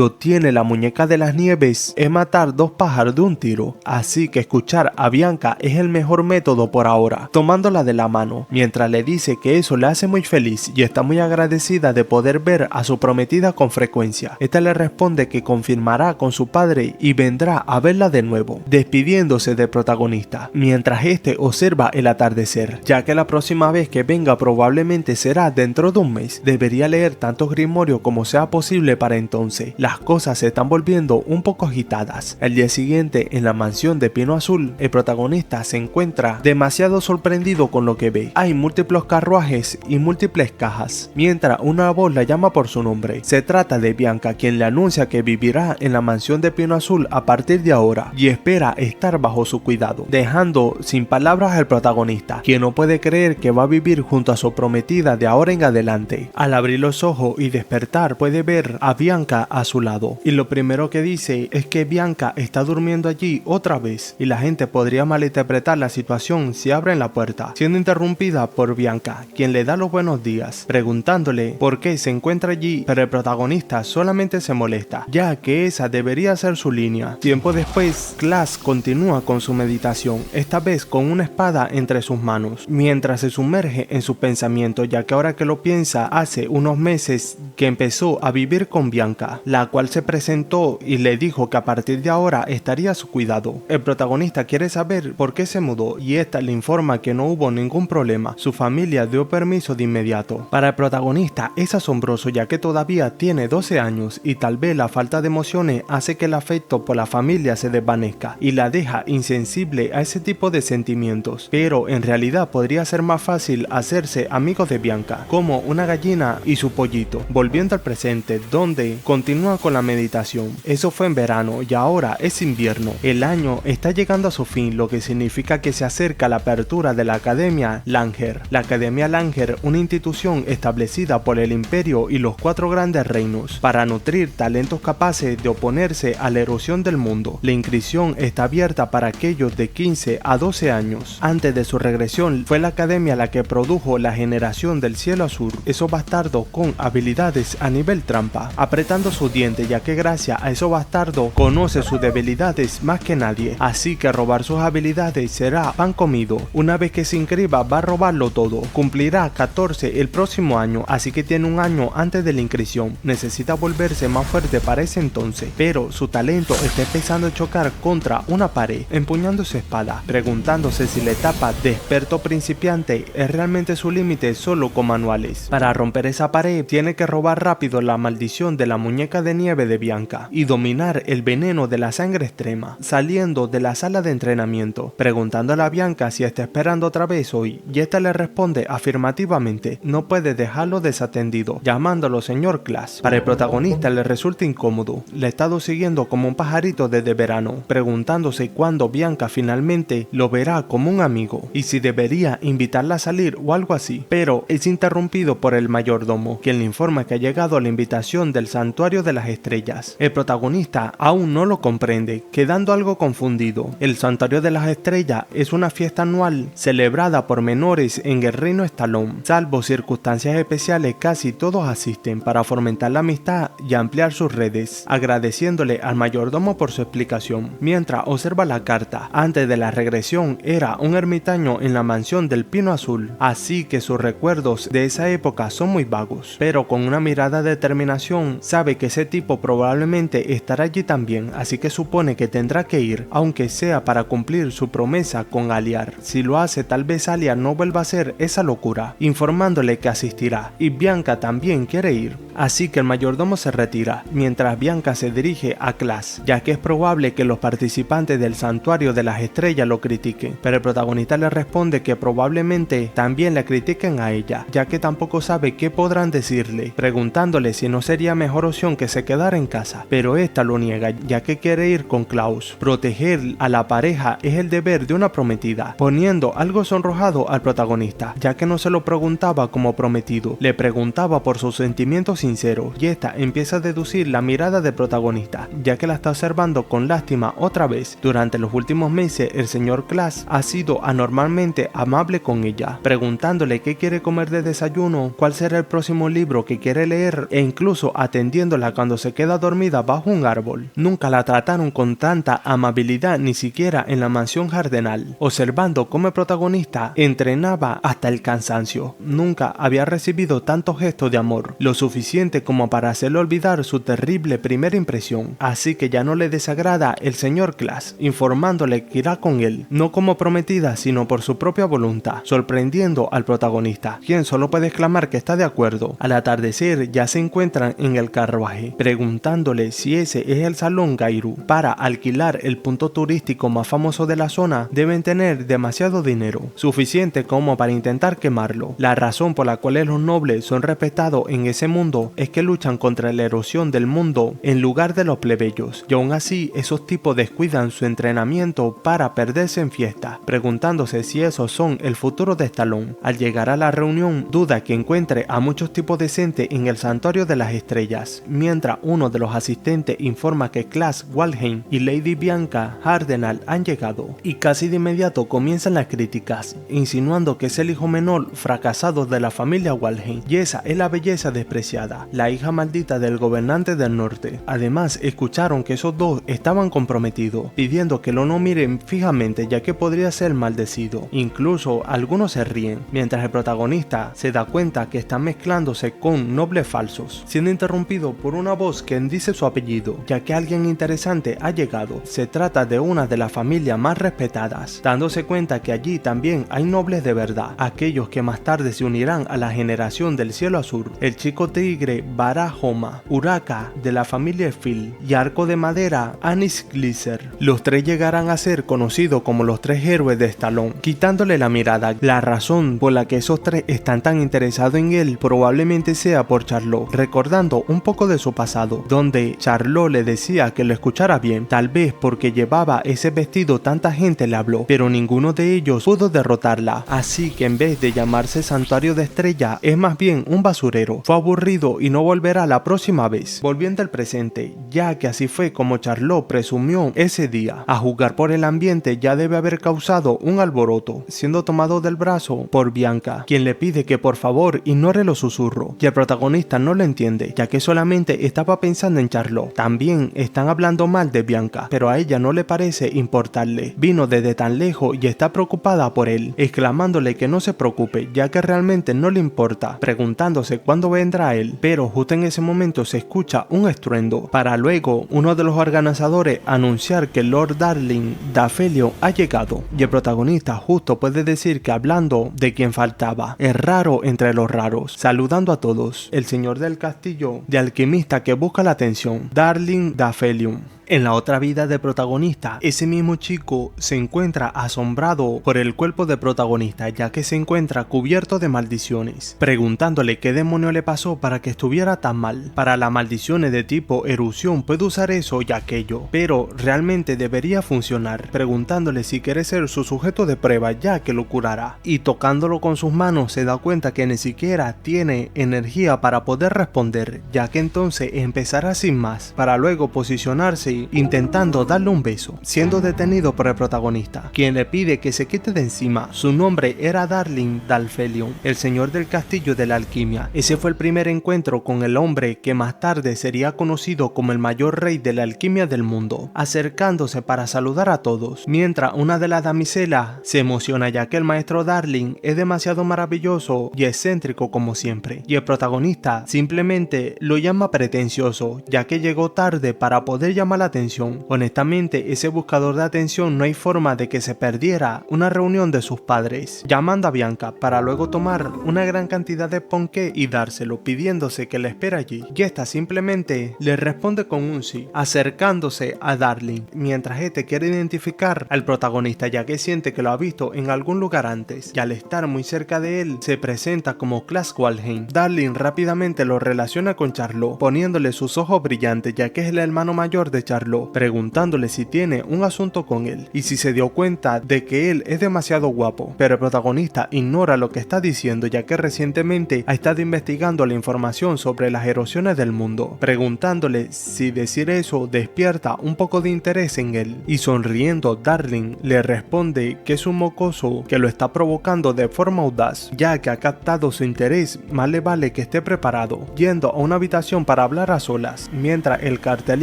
obtiene la muñeca de las nieves, es matar dos pájaros de un tiro, así que escuchar a Bianca es el mejor método por ahora, tomándola de la mano, mientras le dice que eso le hace muy feliz y está muy agradecida de poder ver a su prometida con frecuencia. Esta le responde que confirmará con su padre y vendrá a verla de nuevo, despidiéndose del protagonista, mientras este observa el atardecer, ya que la próxima vez que venga probablemente será dentro de un mes. Debería leer tantos grimorios como sea posible para entonces. Las cosas se están volviendo un poco agitadas. El día siguiente, en la mansión de Pino Azul, el protagonista se encuentra demasiado sorprendido con lo que ve. Hay múltiples carruajes y múltiples cajas, mientras una voz la llama por su nombre. Se trata de Bianca, quien le anuncia que vivirá en la mansión de Pino Azul a partir de ahora y espera estar bajo su cuidado, dejando sin palabras al protagonista, quien no puede creer creer que va a vivir junto a su prometida de ahora en adelante. Al abrir los ojos y despertar puede ver a Bianca a su lado, y lo primero que dice es que Bianca está durmiendo allí otra vez, y la gente podría malinterpretar la situación si abren la puerta, siendo interrumpida por Bianca, quien le da los buenos días, preguntándole por qué se encuentra allí, pero el protagonista solamente se molesta, ya que esa debería ser su línea. Tiempo después, Klaas continúa con su meditación, esta vez con una espada entre sus manos, mientras se sumerge en su pensamiento, ya que ahora que lo piensa, hace unos meses que empezó a vivir con Bianca, la cual se presentó y le dijo que a partir de ahora estaría a su cuidado. El protagonista quiere saber por qué se mudó y esta le informa que no hubo ningún problema, su familia dio permiso de inmediato. Para el protagonista es asombroso, ya que todavía tiene 12 años y tal vez la falta de emociones hace que el afecto por la familia se desvanezca y la deja insensible a ese tipo de sentimientos, pero en realidad podría ser más fácil hacerse amigo de Bianca, como una gallina y su pollito. Volviendo al presente, donde continúa con la meditación. Eso fue en verano y ahora es invierno. El año está llegando a su fin, lo que significa que se acerca la apertura de la Academia Langer. La Academia Langer, una institución establecida por el Imperio y los 4 grandes reinos para nutrir talentos capaces de oponerse a la erosión del mundo. La inscripción está abierta para aquellos de 15 a 12 años. Antes de su regresión, fue la Academia la que produjo la generación del Cielo Azul, esos bastardos con habilidades a nivel trampa, apretando sus dientes, ya que gracias a esos bastardos conoce sus debilidades más que nadie, así que robar sus habilidades será pan comido. Una vez que se inscriba va a robarlo todo. Cumplirá 14 el próximo año, así que tiene un año antes de la inscripción. Necesita volverse más fuerte para ese entonces, pero su talento está empezando a chocar contra una pared, empuñando su espada, preguntándose si la etapa de experto principiante es realmente su límite solo con manuales. Para romper esa pared tiene que robar rápido la maldición de la muñeca de nieve de Bianca y dominar el veneno de la sangre extrema, saliendo de la sala de entrenamiento, preguntándole a Bianca si está esperando otra vez hoy, y esta le responde afirmativamente. No puede dejarlo desatendido, llamándolo señor Klaas. Para el protagonista le resulta incómodo, le ha estado siguiendo como un pajarito desde verano, preguntándose cuándo Bianca finalmente lo verá como un amigo y si debería invitarla a salir o algo así, pero es interrumpido por el mayordomo, quien le informa que ha llegado a la invitación del Santuario de las Estrellas. El protagonista aún no lo comprende, quedando algo confundido. El Santuario de las Estrellas es una fiesta anual celebrada por menores en el reino Estalón. Salvo circunstancias especiales, casi todos asisten para fomentar la amistad y ampliar sus redes, agradeciéndole al mayordomo por su explicación. Mientras observa la carta, antes de la regresión era un ermitaño en la mansión del Pino Azul, así que sus recuerdos de esa época son muy vagos, pero con una mirada de determinación sabe que ese tipo probablemente estará allí también, así que supone que tendrá que ir, aunque sea para cumplir su promesa con Aliar. Si lo hace, tal vez Aliar no vuelva a hacer esa locura, informándole que asistirá, y Bianca también quiere ir, así que el mayordomo se retira, mientras Bianca se dirige a Klaas, ya que es probable que los participantes del Santuario de las Estrellas lo critiquen, pero el protagonista le responde que probablemente también la critiquen a ella, ya que tampoco sabe qué podrán decirle, preguntándole si no sería mejor opción que se quedara en casa, pero esta lo niega, ya que quiere ir con Klaus. Proteger a la pareja es el deber de una prometida, poniendo algo sonrojado al protagonista, ya que no se lo preguntaba como prometido, le preguntaba por sus sentimientos sinceros, y esta empieza a deducir la mirada del protagonista, ya que la está observando con lástima otra vez. Durante los últimos meses el señor Klaas ha sido anormalmente amable con ella, preguntándole qué quiere comer de desayuno, cuál será el próximo libro que quiere leer e incluso atendiéndola cuando se queda dormida bajo un árbol. Nunca la trataron con tanta amabilidad, ni siquiera en la mansión cardenal, observando cómo el protagonista entrenaba hasta el cansancio. Nunca había recibido tantos gestos de amor, lo suficiente como para hacerle olvidar su terrible primera impresión, así que ya no le desagrada el señor Klaas, informándole que irá con él, no como prometida sino por su propia voluntad, sorprendiendo al protagonista, quien solo puede exclamar que está de acuerdo. Al atardecer ya se encuentran en el carruaje, preguntándole si ese es el Salón Gairu. Para alquilar el punto turístico más famoso de la zona deben tener demasiado dinero, suficiente como para intentar quemarlo. La razón por la cual los nobles son respetados en ese mundo argumento es que luchan contra la erosión del mundo en lugar de los plebeyos, y aún así esos tipos descuidan su entrenamiento para perderse en fiestas, preguntándose si esos son el futuro de Stallone. Al llegar a la reunión, duda que encuentre a muchos tipos decentes en el santuario de las estrellas, mientras uno de los asistentes informa que Klaas Walheim y Lady Bianca Hardenal han llegado, y casi de inmediato comienzan las críticas, insinuando que es el hijo menor fracasado de la familia Walheim, y esa es la belleza despreciada, la hija maldita del gobernante del norte. Además, escucharon que esos dos estaban comprometidos, pidiendo que no miren fijamente ya que podría ser maldecido. Incluso algunos se ríen, mientras el protagonista se da cuenta que están mezclándose con nobles falsos, siendo interrumpido por una voz que dice su apellido, ya que alguien interesante ha llegado. Se trata de una de las familias más respetadas, dándose cuenta que allí también hay nobles de verdad, aquellos que más tarde se unirán a la generación del cielo azul, el chico tigre Barahoma, Uraka de la familia Phil y Arco de Madera Anis Glisser. Los tres llegarán a ser conocidos como los tres héroes de Stallone, quitándole la mirada. La razón por la que esos tres están tan interesados en él probablemente sea por Charlot, recordando un poco de su pasado, donde Charlot le decía que lo escuchara bien, tal vez porque llevaba ese vestido tanta gente le habló, pero ninguno de ellos pudo derrotarla, así que en vez de llamarse Santuario de Estrella es más bien un basurero. Fue aburrido y no volverá la próxima vez. Volviendo al presente, ya que así fue como Charlot presumió ese día, a jugar por el ambiente ya debe haber causado un alboroto, siendo tomado del brazo por Bianca, quien le pide que por favor ignore los susurros, y el protagonista no lo entiende, ya que solamente estaba pensando en Charlot. También están hablando mal de Bianca, pero a ella no le parece importarle. Vino desde tan lejos y está preocupada por él, exclamándole que no se preocupe, ya que realmente no le importa, preguntándose cuándo vendrá él, pero justo en ese momento se escucha un estruendo, para luego uno de los organizadores anunciar que Lord Darling D'Afelio ha llegado, y el protagonista justo puede decir que hablando de quien faltaba, es raro entre los raros, saludando a todos, el señor del castillo de alquimista que busca la atención, Darling D'Afelio. En la otra vida de protagonista, ese mismo chico se encuentra asombrado por el cuerpo de protagonista, ya que se encuentra cubierto de maldiciones, preguntándole qué demonio le pasó para que estuviera tan mal. Para las maldiciones de tipo erupción puede usar eso y aquello, pero realmente debería funcionar, preguntándole si quiere ser su sujeto de prueba ya que lo curará, y tocándolo con sus manos se da cuenta que ni siquiera tiene energía para poder responder, ya que entonces empezará sin más, para luego posicionarse intentando darle un beso, siendo detenido por el protagonista, quien le pide que se quite de encima. Su nombre era Darling D'Afelio, el señor del castillo de la alquimia. Ese fue el primer encuentro con el hombre que más tarde sería conocido como el mayor rey de la alquimia del mundo, acercándose para saludar a todos, mientras una de las damiselas se emociona ya que el maestro Darling es demasiado maravilloso y excéntrico como siempre, y el protagonista simplemente lo llama pretencioso, ya que llegó tarde para poder llamar la atención. Honestamente, ese buscador de atención no hay forma de que se perdiera una reunión de sus padres, llamando a Bianca para luego tomar una gran cantidad de ponqué y dárselo, pidiéndose que la espera allí, y esta simplemente le responde con un sí, acercándose a Darling, mientras este quiere identificar al protagonista ya que siente que lo ha visto en algún lugar antes, y al estar muy cerca de él se presenta como Klaas Walheim. Darling rápidamente lo relaciona con Charlot, poniéndole sus ojos brillantes ya que es el hermano mayor de Charlot, preguntándole si tiene un asunto con él y si se dio cuenta de que él es demasiado guapo, pero el protagonista ignora lo que está diciendo ya que recientemente ha estado investigando la información sobre las erosiones del mundo, preguntándole si decir eso despierta un poco de interés en él, y sonriendo Darling le responde que es un mocoso que lo está provocando de forma audaz, ya que ha captado su interés. Más le vale que esté preparado, yendo a una habitación para hablar a solas, mientras el cartel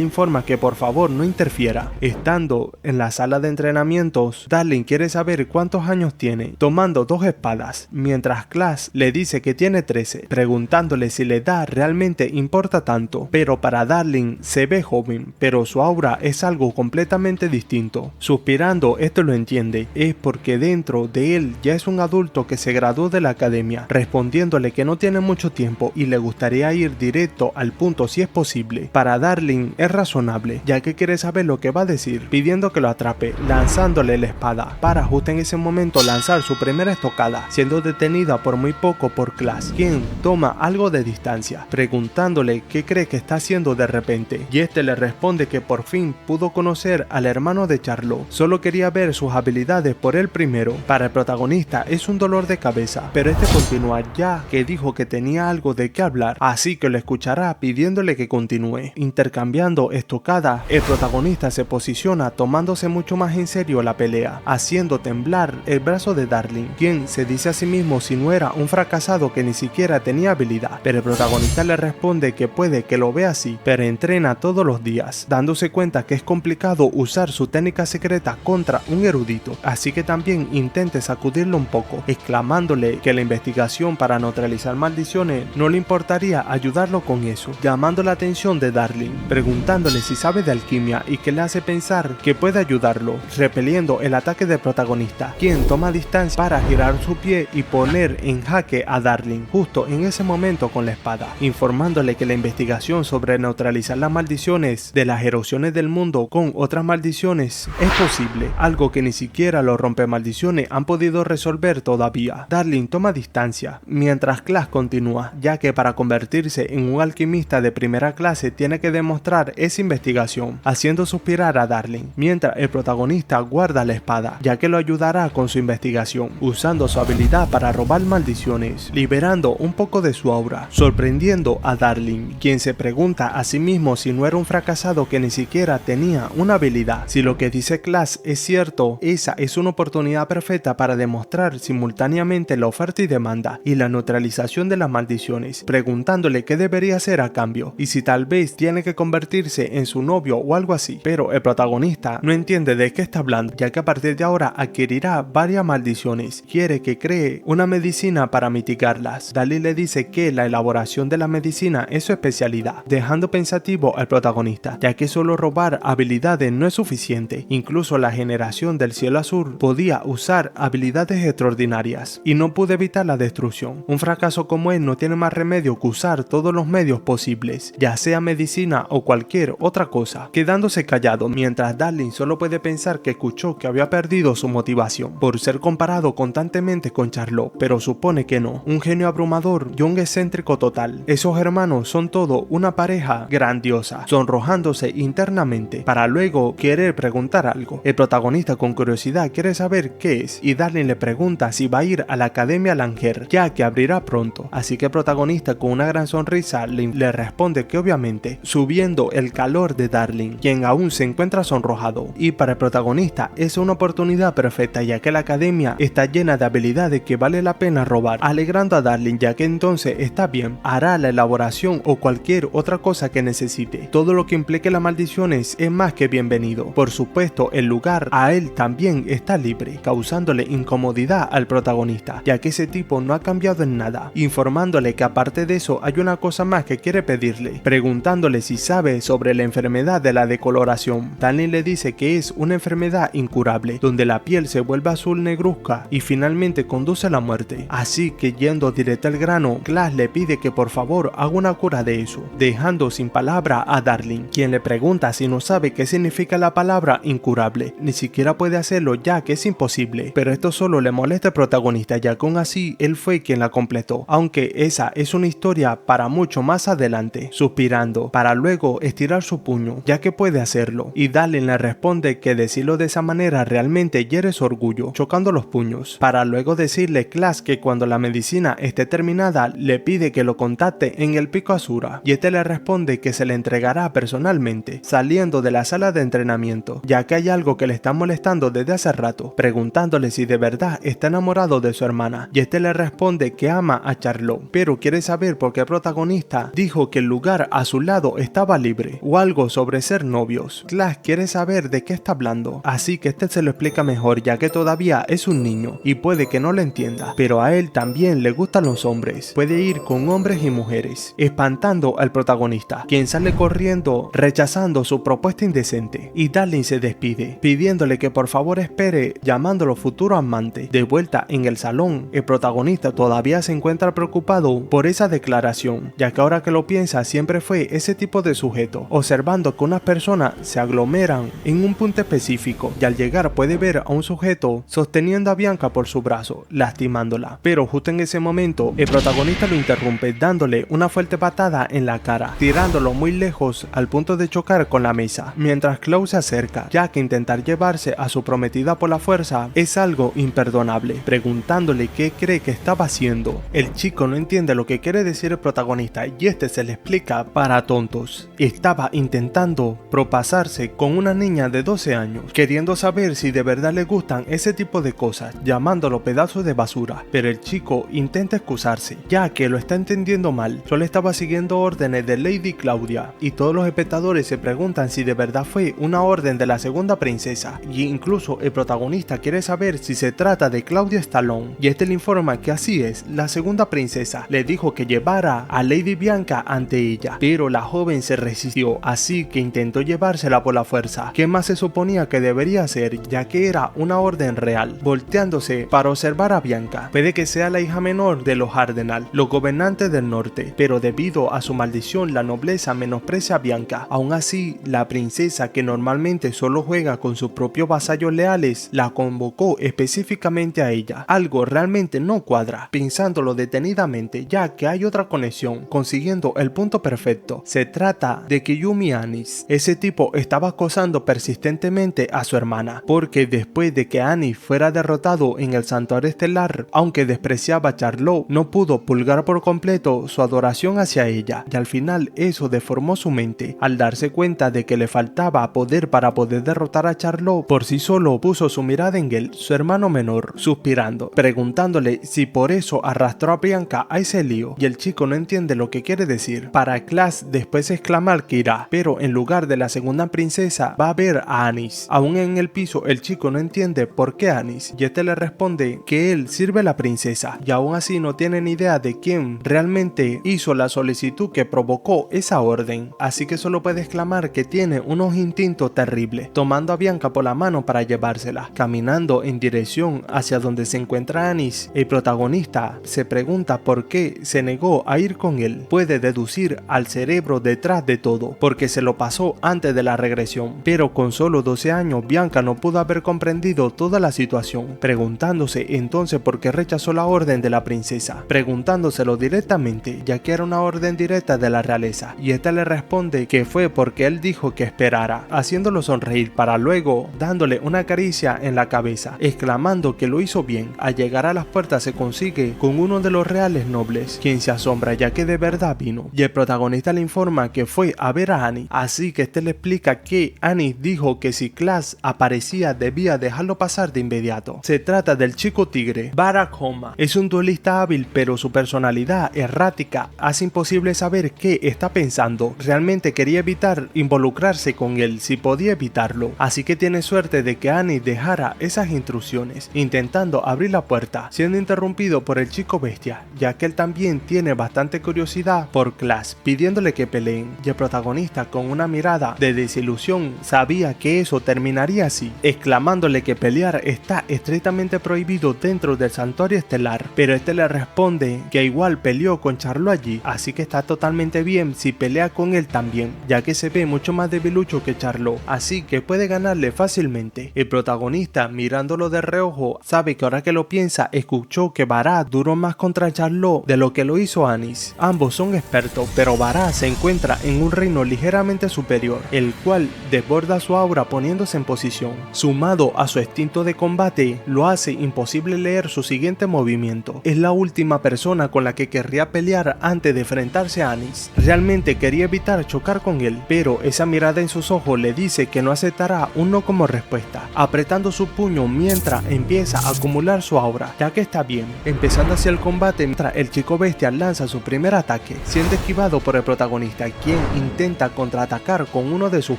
informa que por favor no interfiera. Estando en la sala de entrenamientos, Darling quiere saber cuántos años tiene, tomando 2 espadas, mientras Klaas le dice que tiene 13, preguntándole si la edad realmente importa tanto, pero para Darling se ve joven, pero su aura es algo completamente distinto. Suspirando, esto lo entiende, es porque dentro de él ya es un adulto que se graduó de la academia, respondiéndole que no tiene mucho tiempo y le gustaría ir directo al punto si es posible. Para Darling es razonable, ya ya que quiere saber lo que va a decir, pidiendo que lo atrape, lanzándole la espada, para justo en ese momento lanzar su primera estocada, siendo detenida por muy poco por Klaas, quien toma algo de distancia, preguntándole qué cree que está haciendo de repente, y este le responde que por fin pudo conocer al hermano de Charlot, solo quería ver sus habilidades por él primero. Para el protagonista es un dolor de cabeza, pero este continúa ya que dijo que tenía algo de qué hablar, así que lo escuchará pidiéndole que continúe. Intercambiando estocadas, el protagonista se posiciona tomándose mucho más en serio la pelea, haciendo temblar el brazo de Darling, quien se dice a sí mismo si no era un fracasado que ni siquiera tenía habilidad, pero el protagonista le responde que puede que lo vea así, pero entrena todos los días, dándose cuenta que es complicado usar su técnica secreta contra un erudito, así que también intente sacudirlo un poco, exclamándole que la investigación para neutralizar maldiciones no le importaría ayudarlo con eso, llamando la atención de Darling, preguntándole si sabe de alquimia y que le hace pensar que puede ayudarlo, repeliendo el ataque del protagonista, quien toma distancia para girar su pie y poner en jaque a Darling justo en ese momento con la espada, informándole que la investigación sobre neutralizar las maldiciones de las erosiones del mundo con otras maldiciones es posible, algo que ni siquiera los rompemaldiciones han podido resolver todavía. Darling toma distancia, mientras Klaas continúa, ya que para convertirse en un alquimista de primera clase tiene que demostrar esa investigación, haciendo suspirar a Darling, mientras el protagonista guarda la espada, ya que lo ayudará con su investigación, usando su habilidad para robar maldiciones, liberando un poco de su aura, sorprendiendo a Darling, quien se pregunta a sí mismo si no era un fracasado que ni siquiera tenía una habilidad. Si lo que dice Klaas es cierto, esa es una oportunidad perfecta para demostrar simultáneamente la oferta y demanda y la neutralización de las maldiciones, preguntándole qué debería hacer a cambio y si tal vez tiene que convertirse en su novio o algo así, pero el protagonista no entiende de qué está hablando, ya que a partir de ahora adquirirá varias maldiciones. Quiere que cree una medicina para mitigarlas. Darling le dice que la elaboración de la medicina es su especialidad, dejando pensativo al protagonista, ya que solo robar habilidades no es suficiente. Incluso la generación del cielo azul podía usar habilidades extraordinarias y no pudo evitar la destrucción. Un fracaso como él no tiene más remedio que usar todos los medios posibles, ya sea medicina o cualquier otra cosa, quedándose callado mientras Darling solo puede pensar que escuchó que había perdido su motivación por ser comparado constantemente con Charlot, pero supone que no. Un genio abrumador y un excéntrico total. Esos hermanos son todo una pareja grandiosa, sonrojándose internamente para luego querer preguntar algo. El protagonista con curiosidad quiere saber qué es y Darling le pregunta si va a ir a la Academia Langer, ya que abrirá pronto, así que el protagonista con una gran sonrisa le responde que obviamente, subiendo el calor de Darling, quien aún se encuentra sonrojado, y para el protagonista es una oportunidad perfecta ya que la academia está llena de habilidades que vale la pena robar, alegrando a Darling ya que entonces está bien, hará la elaboración o cualquier otra cosa que necesite. Todo lo que implique las maldiciones es más que bienvenido. Por supuesto, el lugar a él también está libre, causándole incomodidad al protagonista, ya que ese tipo no ha cambiado en nada, informándole que aparte de eso hay una cosa más que quiere pedirle, preguntándole si sabe sobre la enfermedad de la decoloración. Darling le dice que es una enfermedad incurable, donde la piel se vuelve azul negruzca y finalmente conduce a la muerte. Así que yendo directo al grano, Klaas le pide que por favor haga una cura de eso, dejando sin palabra a Darling, quien le pregunta si no sabe qué significa la palabra incurable. Ni siquiera puede hacerlo ya que es imposible, pero esto solo le molesta al protagonista ya que aún así él fue quien la completó, aunque esa es una historia para mucho más adelante, suspirando para luego estirar su puño ya que puede hacerlo, y Darling le responde que decirlo de esa manera realmente hiere su orgullo, chocando los puños, para luego decirle Klaas que cuando la medicina esté terminada le pide que lo contacte en el Pico Azura, y este le responde que se le entregará personalmente, saliendo de la sala de entrenamiento, ya que hay algo que le está molestando desde hace rato, preguntándole si de verdad está enamorado de su hermana, y este le responde que ama a Charlot, pero quiere saber por qué el protagonista dijo que el lugar a su lado estaba libre, o algo sobre ser novios. Klaas quiere saber de qué está hablando, así que este se lo explica mejor ya que todavía es un niño y puede que no lo entienda, pero a él también le gustan los hombres, puede ir con hombres y mujeres, espantando al protagonista, quien sale corriendo rechazando su propuesta indecente, y Darling se despide, pidiéndole que por favor espere, llamándolo futuro amante. De vuelta en el salón, el protagonista todavía se encuentra preocupado por esa declaración, ya que ahora que lo piensa siempre fue ese tipo de sujeto, observando viendo que unas personas se aglomeran en un punto específico y al llegar puede ver a un sujeto sosteniendo a Bianca por su brazo, lastimándola. Pero justo en ese momento el protagonista lo interrumpe dándole una fuerte patada en la cara, tirándolo muy lejos al punto de chocar con la mesa. Mientras Chloe se acerca, ya que intentar llevarse a su prometida por la fuerza es algo imperdonable, preguntándole qué cree que estaba haciendo. El chico no entiende lo que quiere decir el protagonista y este se le explica para tontos. Estaba intentando propasarse con una niña de 12 años, queriendo saber si de verdad le gustan ese tipo de cosas, llamándolo pedazos de basura, pero el chico intenta excusarse, ya que lo está entendiendo mal. Solo estaba siguiendo órdenes de Lady Claudia y todos los espectadores se preguntan si de verdad fue una orden de la segunda princesa, y incluso el protagonista quiere saber si se trata de Claudia Stallone, y este le informa que así es, la segunda princesa le dijo que llevara a Lady Bianca ante ella, pero la joven se resistió, así que intentó llevársela por la fuerza. ¿Qué más se suponía que debería hacer, ya que era una orden real? Volteándose para observar a Bianca, puede que sea la hija menor de los Hardenal, los gobernantes del norte, pero debido a su maldición la nobleza menosprecia a Bianca. Aún así, la princesa, que normalmente solo juega con sus propios vasallos leales, la convocó específicamente a ella. Algo realmente no cuadra, pensándolo detenidamente, ya que hay otra conexión, consiguiendo el punto perfecto. Se trata de que Yumi Anis, ese tipo estaba acosando persistentemente a su hermana, porque después de que Anis fuera derrotado en el santuario estelar, aunque despreciaba a Charlotte, no pudo purgar por completo su adoración hacia ella, y al final eso deformó su mente. Al darse cuenta de que le faltaba poder para poder derrotar a Charlotte por sí solo, puso su mirada en él, su hermano menor, suspirando, preguntándole si por eso arrastró a Bianca a ese lío, y el chico no entiende lo que quiere decir. Para Class después exclamar que irá, pero en lugar de la segunda princesa va a ver a Anis. Aún en el piso el chico no entiende por qué Anis, y este le responde que él sirve a la princesa, y aún así no tiene ni idea de quién realmente hizo la solicitud que provocó esa orden, así que solo puede exclamar que tiene unos instintos terribles, tomando a Bianca por la mano para llevársela. Caminando en dirección hacia donde se encuentra Anis, el protagonista se pregunta por qué se negó a ir con él. Puede deducir al cerebro detrás de todo, porque se lo pasó antes de la regresión, pero con solo 12 años Bianca no pudo haber comprendido toda la situación, preguntándose entonces por qué rechazó la orden de la princesa, preguntándoselo directamente, ya que era una orden directa de la realeza, y esta le responde que fue porque él dijo que esperara, haciéndolo sonreír para luego dándole una caricia en la cabeza, exclamando que lo hizo bien. Al llegar a las puertas se consigue con uno de los reales nobles, quien se asombra ya que de verdad vino, y el protagonista le informa que fue a ver a Annie, así que este le explica que Annie dijo que si Class aparecía debía dejarlo pasar de inmediato. Se trata del chico tigre, Barack Homa. Es un duelista hábil, pero su personalidad errática hace imposible saber qué está pensando. Realmente quería evitar involucrarse con él si podía evitarlo, así que tiene suerte de que Annie dejara esas instrucciones, intentando abrir la puerta, siendo interrumpido por el chico bestia, ya que él también tiene bastante curiosidad por Class, pidiéndole que peleen, y el protagonista con una mirada de desilusión sabía que eso terminaría así, exclamándole que pelear está estrictamente prohibido dentro del santuario estelar, pero este le responde que igual peleó con Charlotte allí, así que está totalmente bien si pelea con él también, ya que se ve mucho más debilucho que Charlotte, así que puede ganarle fácilmente. El protagonista, mirándolo de reojo, sabe que ahora que lo piensa, escuchó que Bará duró más contra Charlotte de lo que lo hizo Anis. Ambos son expertos, pero Bará se encuentra en un reino ligeramente superior, el cual desborda su aura poniéndose en posición. Sumado a su instinto de combate, lo hace imposible leer su siguiente movimiento. Es la última persona con la que querría pelear antes de enfrentarse a Anis. Realmente quería evitar chocar con él, pero esa mirada en sus ojos le dice que no aceptará un no como respuesta, apretando su puño mientras empieza a acumular su aura, ya que está bien, empezando hacia el combate mientras el chico bestia lanza su primer ataque, siendo esquivado por el protagonista, quien intenta contraatacar con uno de sus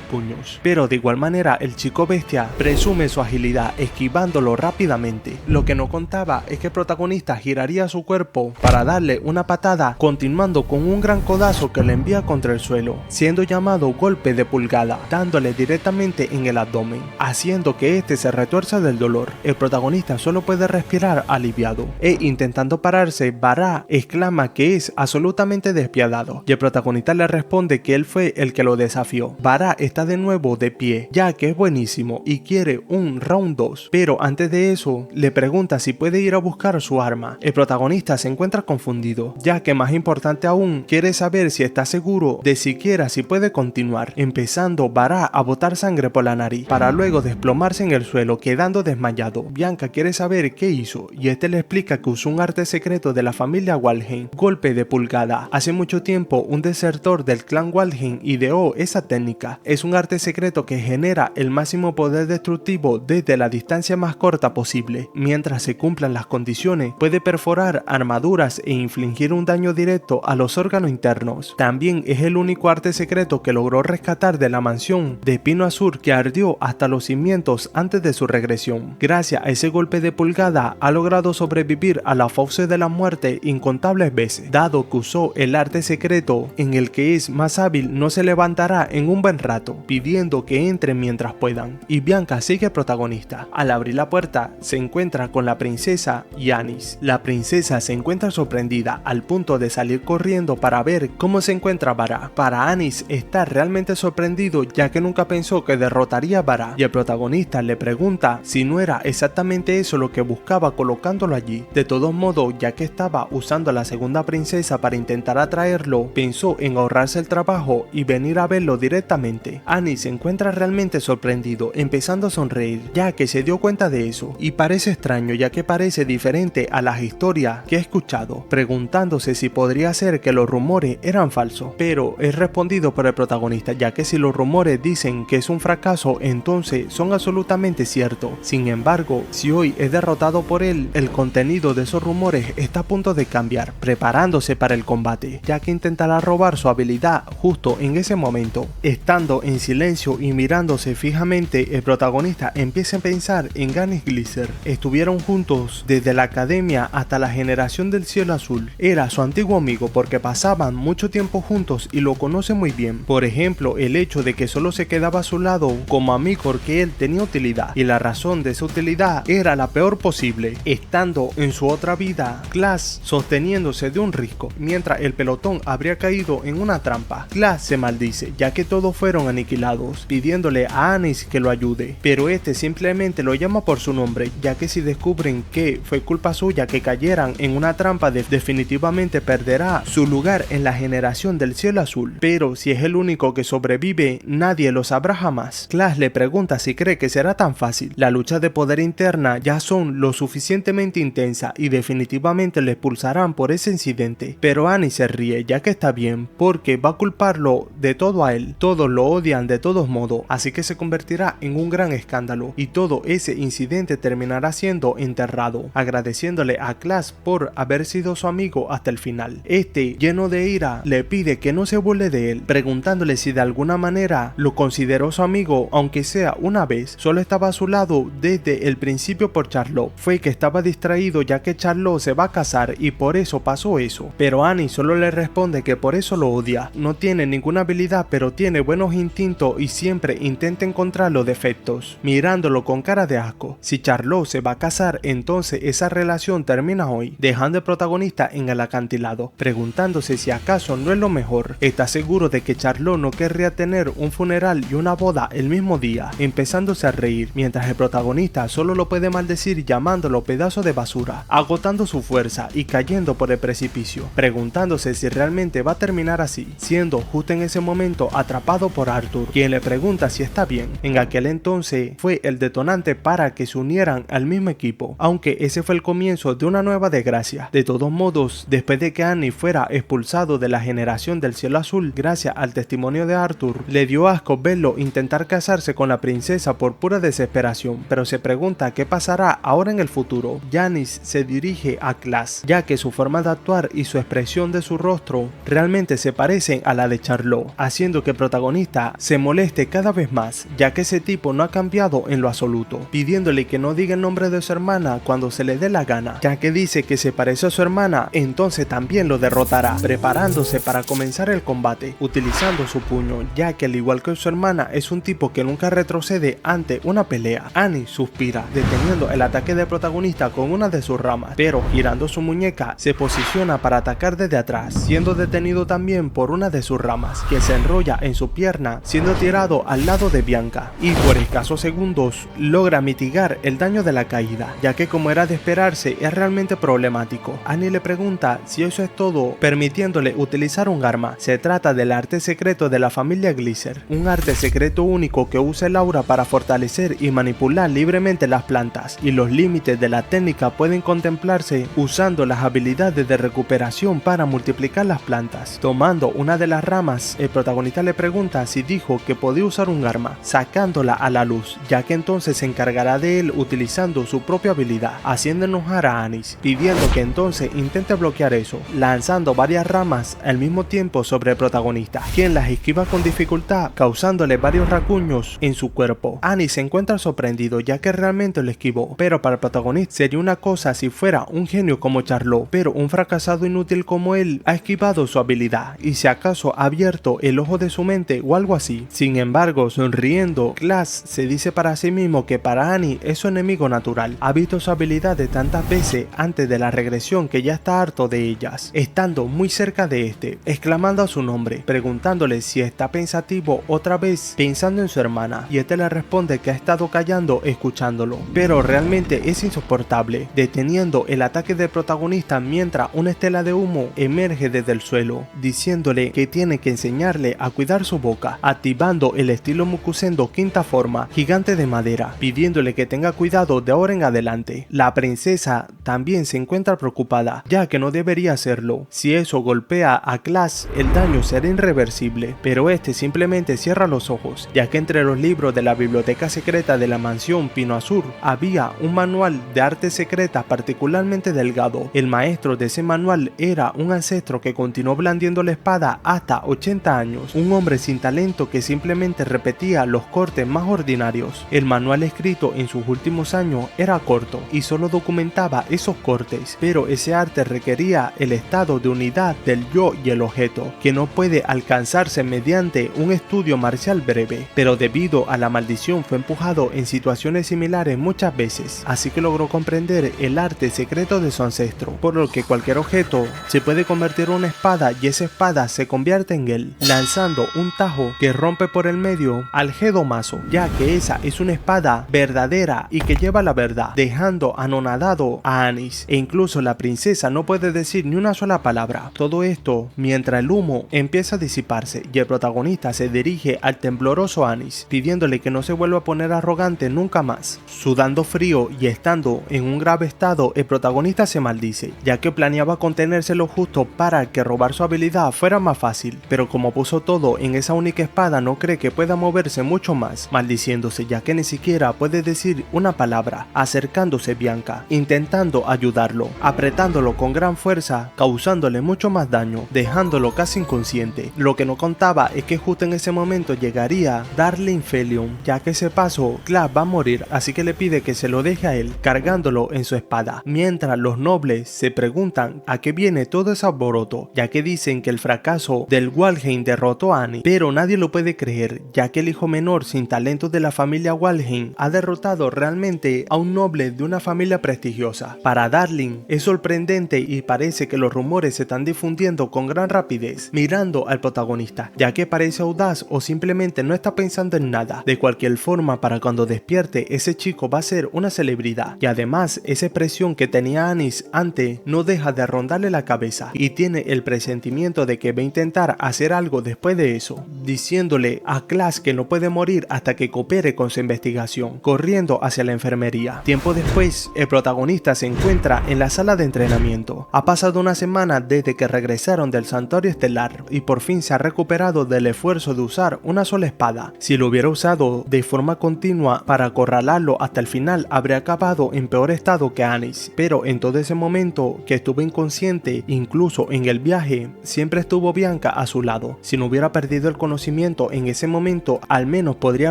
puños, pero de igual manera el chico bestia presume su agilidad, esquivándolo rápidamente. Lo que no contaba es que el protagonista giraría su cuerpo para darle una patada, continuando con un gran codazo que le envía contra el suelo, siendo llamado golpe de pulgada, dándole directamente en el abdomen, haciendo que este se retuerza del dolor. El protagonista solo puede respirar aliviado, e intentando pararse, Bará exclama que es absolutamente despiadado, y el protagonista le responde que él fue el que lo desafío. Bara está de nuevo de pie, ya que es buenísimo y quiere un round 2, pero antes de eso le pregunta si puede ir a buscar su arma. El protagonista se encuentra confundido, ya que más importante aún, quiere saber si está seguro de siquiera si puede continuar, empezando Bara a botar sangre por la nariz, para luego desplomarse en el suelo, quedando desmayado. Bianca quiere saber qué hizo, y este le explica que usó un arte secreto de la familia Walheim, golpe de pulgada. Hace mucho tiempo, un desertor del clan Walheim ideó esa técnica. Es un arte secreto que genera el máximo poder destructivo desde la distancia más corta posible. Mientras se cumplan las condiciones, puede perforar armaduras e infligir un daño directo a los órganos internos. También es el único arte secreto que logró rescatar de la mansión de Pino Azul, que ardió hasta los cimientos antes de su regresión. Gracias a ese golpe de pulgada, ha logrado sobrevivir a la fauce de la muerte incontables veces. Dado que usó el arte secreto en el que es más hábil, no se levantará en un buen rato, pidiendo que entren mientras puedan. Y Bianca sigue protagonista. Al abrir la puerta, se encuentra con la princesa y Anis. La princesa se encuentra sorprendida al punto de salir corriendo para ver cómo se encuentra Bara. Para Anis está realmente sorprendido, ya que nunca pensó que derrotaría a Bara, y el protagonista le pregunta si no era exactamente eso lo que buscaba colocándolo allí. De todos modos, ya que estaba usando a la segunda princesa para intentar atraerlo, pensó en ahorrarse el trabajo y venir a verlo directamente. Anis se encuentra realmente sorprendido, empezando a sonreír, ya que se dio cuenta de eso, y parece extraño ya que parece diferente a las historias que ha escuchado, preguntándose si podría ser que los rumores eran falsos, pero es respondido por el protagonista, ya que si los rumores dicen que es un fracaso, entonces son absolutamente ciertos. Sin embargo, si hoy es derrotado por él, el contenido de esos rumores está a punto de cambiar, preparándose para el combate, ya que intentará robar su habilidad justo en ese momento. Estando en silencio y mirándose fijamente, el protagonista empieza a pensar en Ganis Glisser. Estuvieron juntos desde la academia hasta la generación del cielo azul. Era su antiguo amigo porque pasaban mucho tiempo juntos y lo conoce muy bien. Por ejemplo, el hecho de que solo se quedaba a su lado como amigo porque él tenía utilidad, y la razón de esa utilidad era la peor posible. Estando en su otra vida, Class sosteniéndose de un risco, mientras el pelotón habría caído en una trampa. Class se maldice, ya que todos fueron aniquilados, pidiéndole a Anis que lo ayude, pero este simplemente lo llama por su nombre, ya que si descubren que fue culpa suya que cayeran en una trampa, definitivamente perderá su lugar en la generación del cielo azul. Pero si es el único que sobrevive, nadie lo sabrá jamás. Class le pregunta si cree que será tan fácil. La lucha de poder interna ya son lo suficientemente intensa y definitivamente le expulsarán por ese incidente, pero Anis se ríe, ya que está bien, porque va a culparlo de todo a él. Todos lo odian de todos modos, así que se convertirá en un gran escándalo, y todo ese incidente terminará siendo enterrado, agradeciéndole a Class por haber sido su amigo hasta el final. Este, lleno de ira, le pide que no se burle de él, preguntándole si de alguna manera lo consideró su amigo, aunque sea una vez. Solo estaba a su lado desde el principio por Charlotte. Fue que estaba distraído ya que Charlotte se va a casar y por eso pasó eso. Pero Annie solo le responde que por eso lo odia. No tiene ninguna habilidad, pero tiene buenos instintos y siempre intenta encontrar los defectos, mirándolo con cara de asco. Si Charlotte se va a casar, entonces esa relación termina hoy, dejando al protagonista en el acantilado, preguntándose si acaso no es lo mejor. Está seguro de que Charlotte no querría tener un funeral y una boda el mismo día, empezándose a reír, mientras el protagonista solo lo puede maldecir llamándolo pedazo de basura, agotando su fuerza y cayendo por el precipicio, preguntándose si realmente va a terminar así, siendo justo en ese momento atrapado por Arthur, quien le pregunta si está bien. En aquel entonces fue el detonante para que se unieran al mismo equipo, aunque ese fue el comienzo de una nueva desgracia. De todos modos, después de que Annie fuera expulsado de la generación del cielo azul gracias al testimonio de Arthur, le dio asco verlo intentar casarse con la princesa por pura desesperación, pero se pregunta qué pasará ahora en el futuro. Janice se dirige a Class, ya que su forma de actuar y su expresión de su rostro realmente se parecen a la de Charlotte, haciendo que el protagonista se moleste cada vez más, ya que ese tipo no ha cambiado en lo absoluto, pidiéndole que no diga el nombre de su hermana cuando se le dé la gana, ya que dice que se parece a su hermana, entonces también lo derrotará, preparándose para comenzar el combate, utilizando su puño, ya que al igual que su hermana es un tipo que nunca retrocede ante una pelea. Annie suspira, deteniendo el ataque del protagonista con una de sus ramas, pero girando su muñeca se posiciona para atacar desde atrás, siendo detenido también por una de sus ramas, que se enrolla desarrolla en su pierna, siendo tirado al lado de Bianca, y por escasos segundos logra mitigar el daño de la caída, ya que como era de esperarse es realmente problemático. Annie le pregunta si eso es todo, permitiéndole utilizar un arma. Se trata del arte secreto de la familia Glisser, un arte secreto único que usa el aura para fortalecer y manipular libremente las plantas, y los límites de la técnica pueden contemplarse usando las habilidades de recuperación para multiplicar las plantas. Tomando una de las ramas, el protagonista le pregunta si dijo que podía usar un arma, sacándola a la luz, ya que entonces se encargará de él utilizando su propia habilidad, haciendo enojar a Anis, pidiendo que entonces intente bloquear eso, lanzando varias ramas al mismo tiempo sobre el protagonista, quien las esquiva con dificultad, causándole varios rasguños en su cuerpo. Anis se encuentra sorprendido ya que realmente lo esquivó, pero para el protagonista sería una cosa si fuera un genio como Charlot, pero un fracasado inútil como él ha esquivado su habilidad y si acaso ha abierto el ojo de su mente o algo así. Sin embargo, sonriendo, Klaas se dice para sí mismo que para Annie es su enemigo natural. Ha visto su habilidad de tantas veces antes de la regresión que ya está harto de ellas, estando muy cerca de este, exclamando a su nombre, preguntándole si está pensativo otra vez pensando en su hermana, y este le responde que ha estado callando escuchándolo, pero realmente es insoportable, deteniendo el ataque del protagonista mientras una estela de humo emerge desde el suelo, diciéndole que tiene que enseñarle a cuidar su boca, activando el estilo Mukusendo quinta forma, gigante de madera, pidiéndole que tenga cuidado de ahora en adelante. La princesa también se encuentra preocupada, ya que no debería hacerlo. Si eso golpea a Klaas, el daño será irreversible, pero este simplemente cierra los ojos, ya que entre los libros de la biblioteca secreta de la mansión Pino Azur había un manual de arte secreta particularmente delgado. El maestro de ese manual era un ancestro que continuó blandiendo la espada hasta 80 años, un hombre sin talento que simplemente repetía los cortes más ordinarios. El manual escrito en sus últimos años era corto y solo documentaba esos cortes, pero ese arte requería el estado de unidad del yo y el objeto, que no puede alcanzarse mediante un estudio marcial breve, pero debido a la maldición fue empujado en situaciones similares muchas veces, así que logró comprender el arte secreto de su ancestro, por lo que cualquier objeto se puede convertir en una espada y esa espada se convierte en él, lanzando un tajo que rompe por el medio al Gedomazo, ya que esa es una espada verdadera y que lleva la verdad, dejando anonadado a Anis, e incluso la princesa no puede decir ni una sola palabra. Todo esto mientras el humo empieza a disiparse y el protagonista se dirige al tembloroso Anis, pidiéndole que no se vuelva a poner arrogante nunca más. Sudando frío y estando en un grave estado, el protagonista se maldice, ya que planeaba contenerse lo justo para que robar su habilidad fuera más fácil, pero como puso todo en esa única espada no cree que pueda moverse mucho más, maldiciéndose ya que ni siquiera puede decir una palabra, acercándose Bianca, intentando ayudarlo, apretándolo con gran fuerza, causándole mucho más daño, dejándolo casi inconsciente. Lo que no contaba es que justo en ese momento llegaría Darling Felion, ya que ese paso Klaas va a morir, así que le pide que se lo deje a él, cargándolo en su espada, mientras los nobles se preguntan a qué viene todo ese alboroto, ya que dicen que el fracaso del Walheim derrotó a Annie, pero nadie lo puede creer, ya que el hijo menor sin talento de la familia Walheim ha derrotado realmente a un noble de una familia prestigiosa. Para Darling es sorprendente y parece que los rumores se están difundiendo con gran rapidez, mirando al protagonista, ya que parece audaz o simplemente no está pensando en nada. De cualquier forma, para cuando despierte ese chico va a ser una celebridad, y además esa expresión que tenía Anis antes no deja de rondarle la cabeza y tiene el presentimiento de que va a intentar hacer algo después de eso, diciéndole a Klaas que no puede morir hasta que coopere con su investigación, corriendo hacia la enfermería. Tiempo después, el protagonista se encuentra en la sala de entrenamiento. Ha pasado una semana desde que regresaron del santuario estelar y por fin se ha recuperado del esfuerzo de usar una sola espada. Si lo hubiera usado de forma continua para acorralarlo hasta el final, habría acabado en peor estado que Anis, pero en todo ese momento que estuvo inconsciente, incluso en el viaje, siempre estuvo Bianca a su lado. Si no hubiera perdido el conocimiento en ese momento, al menos podría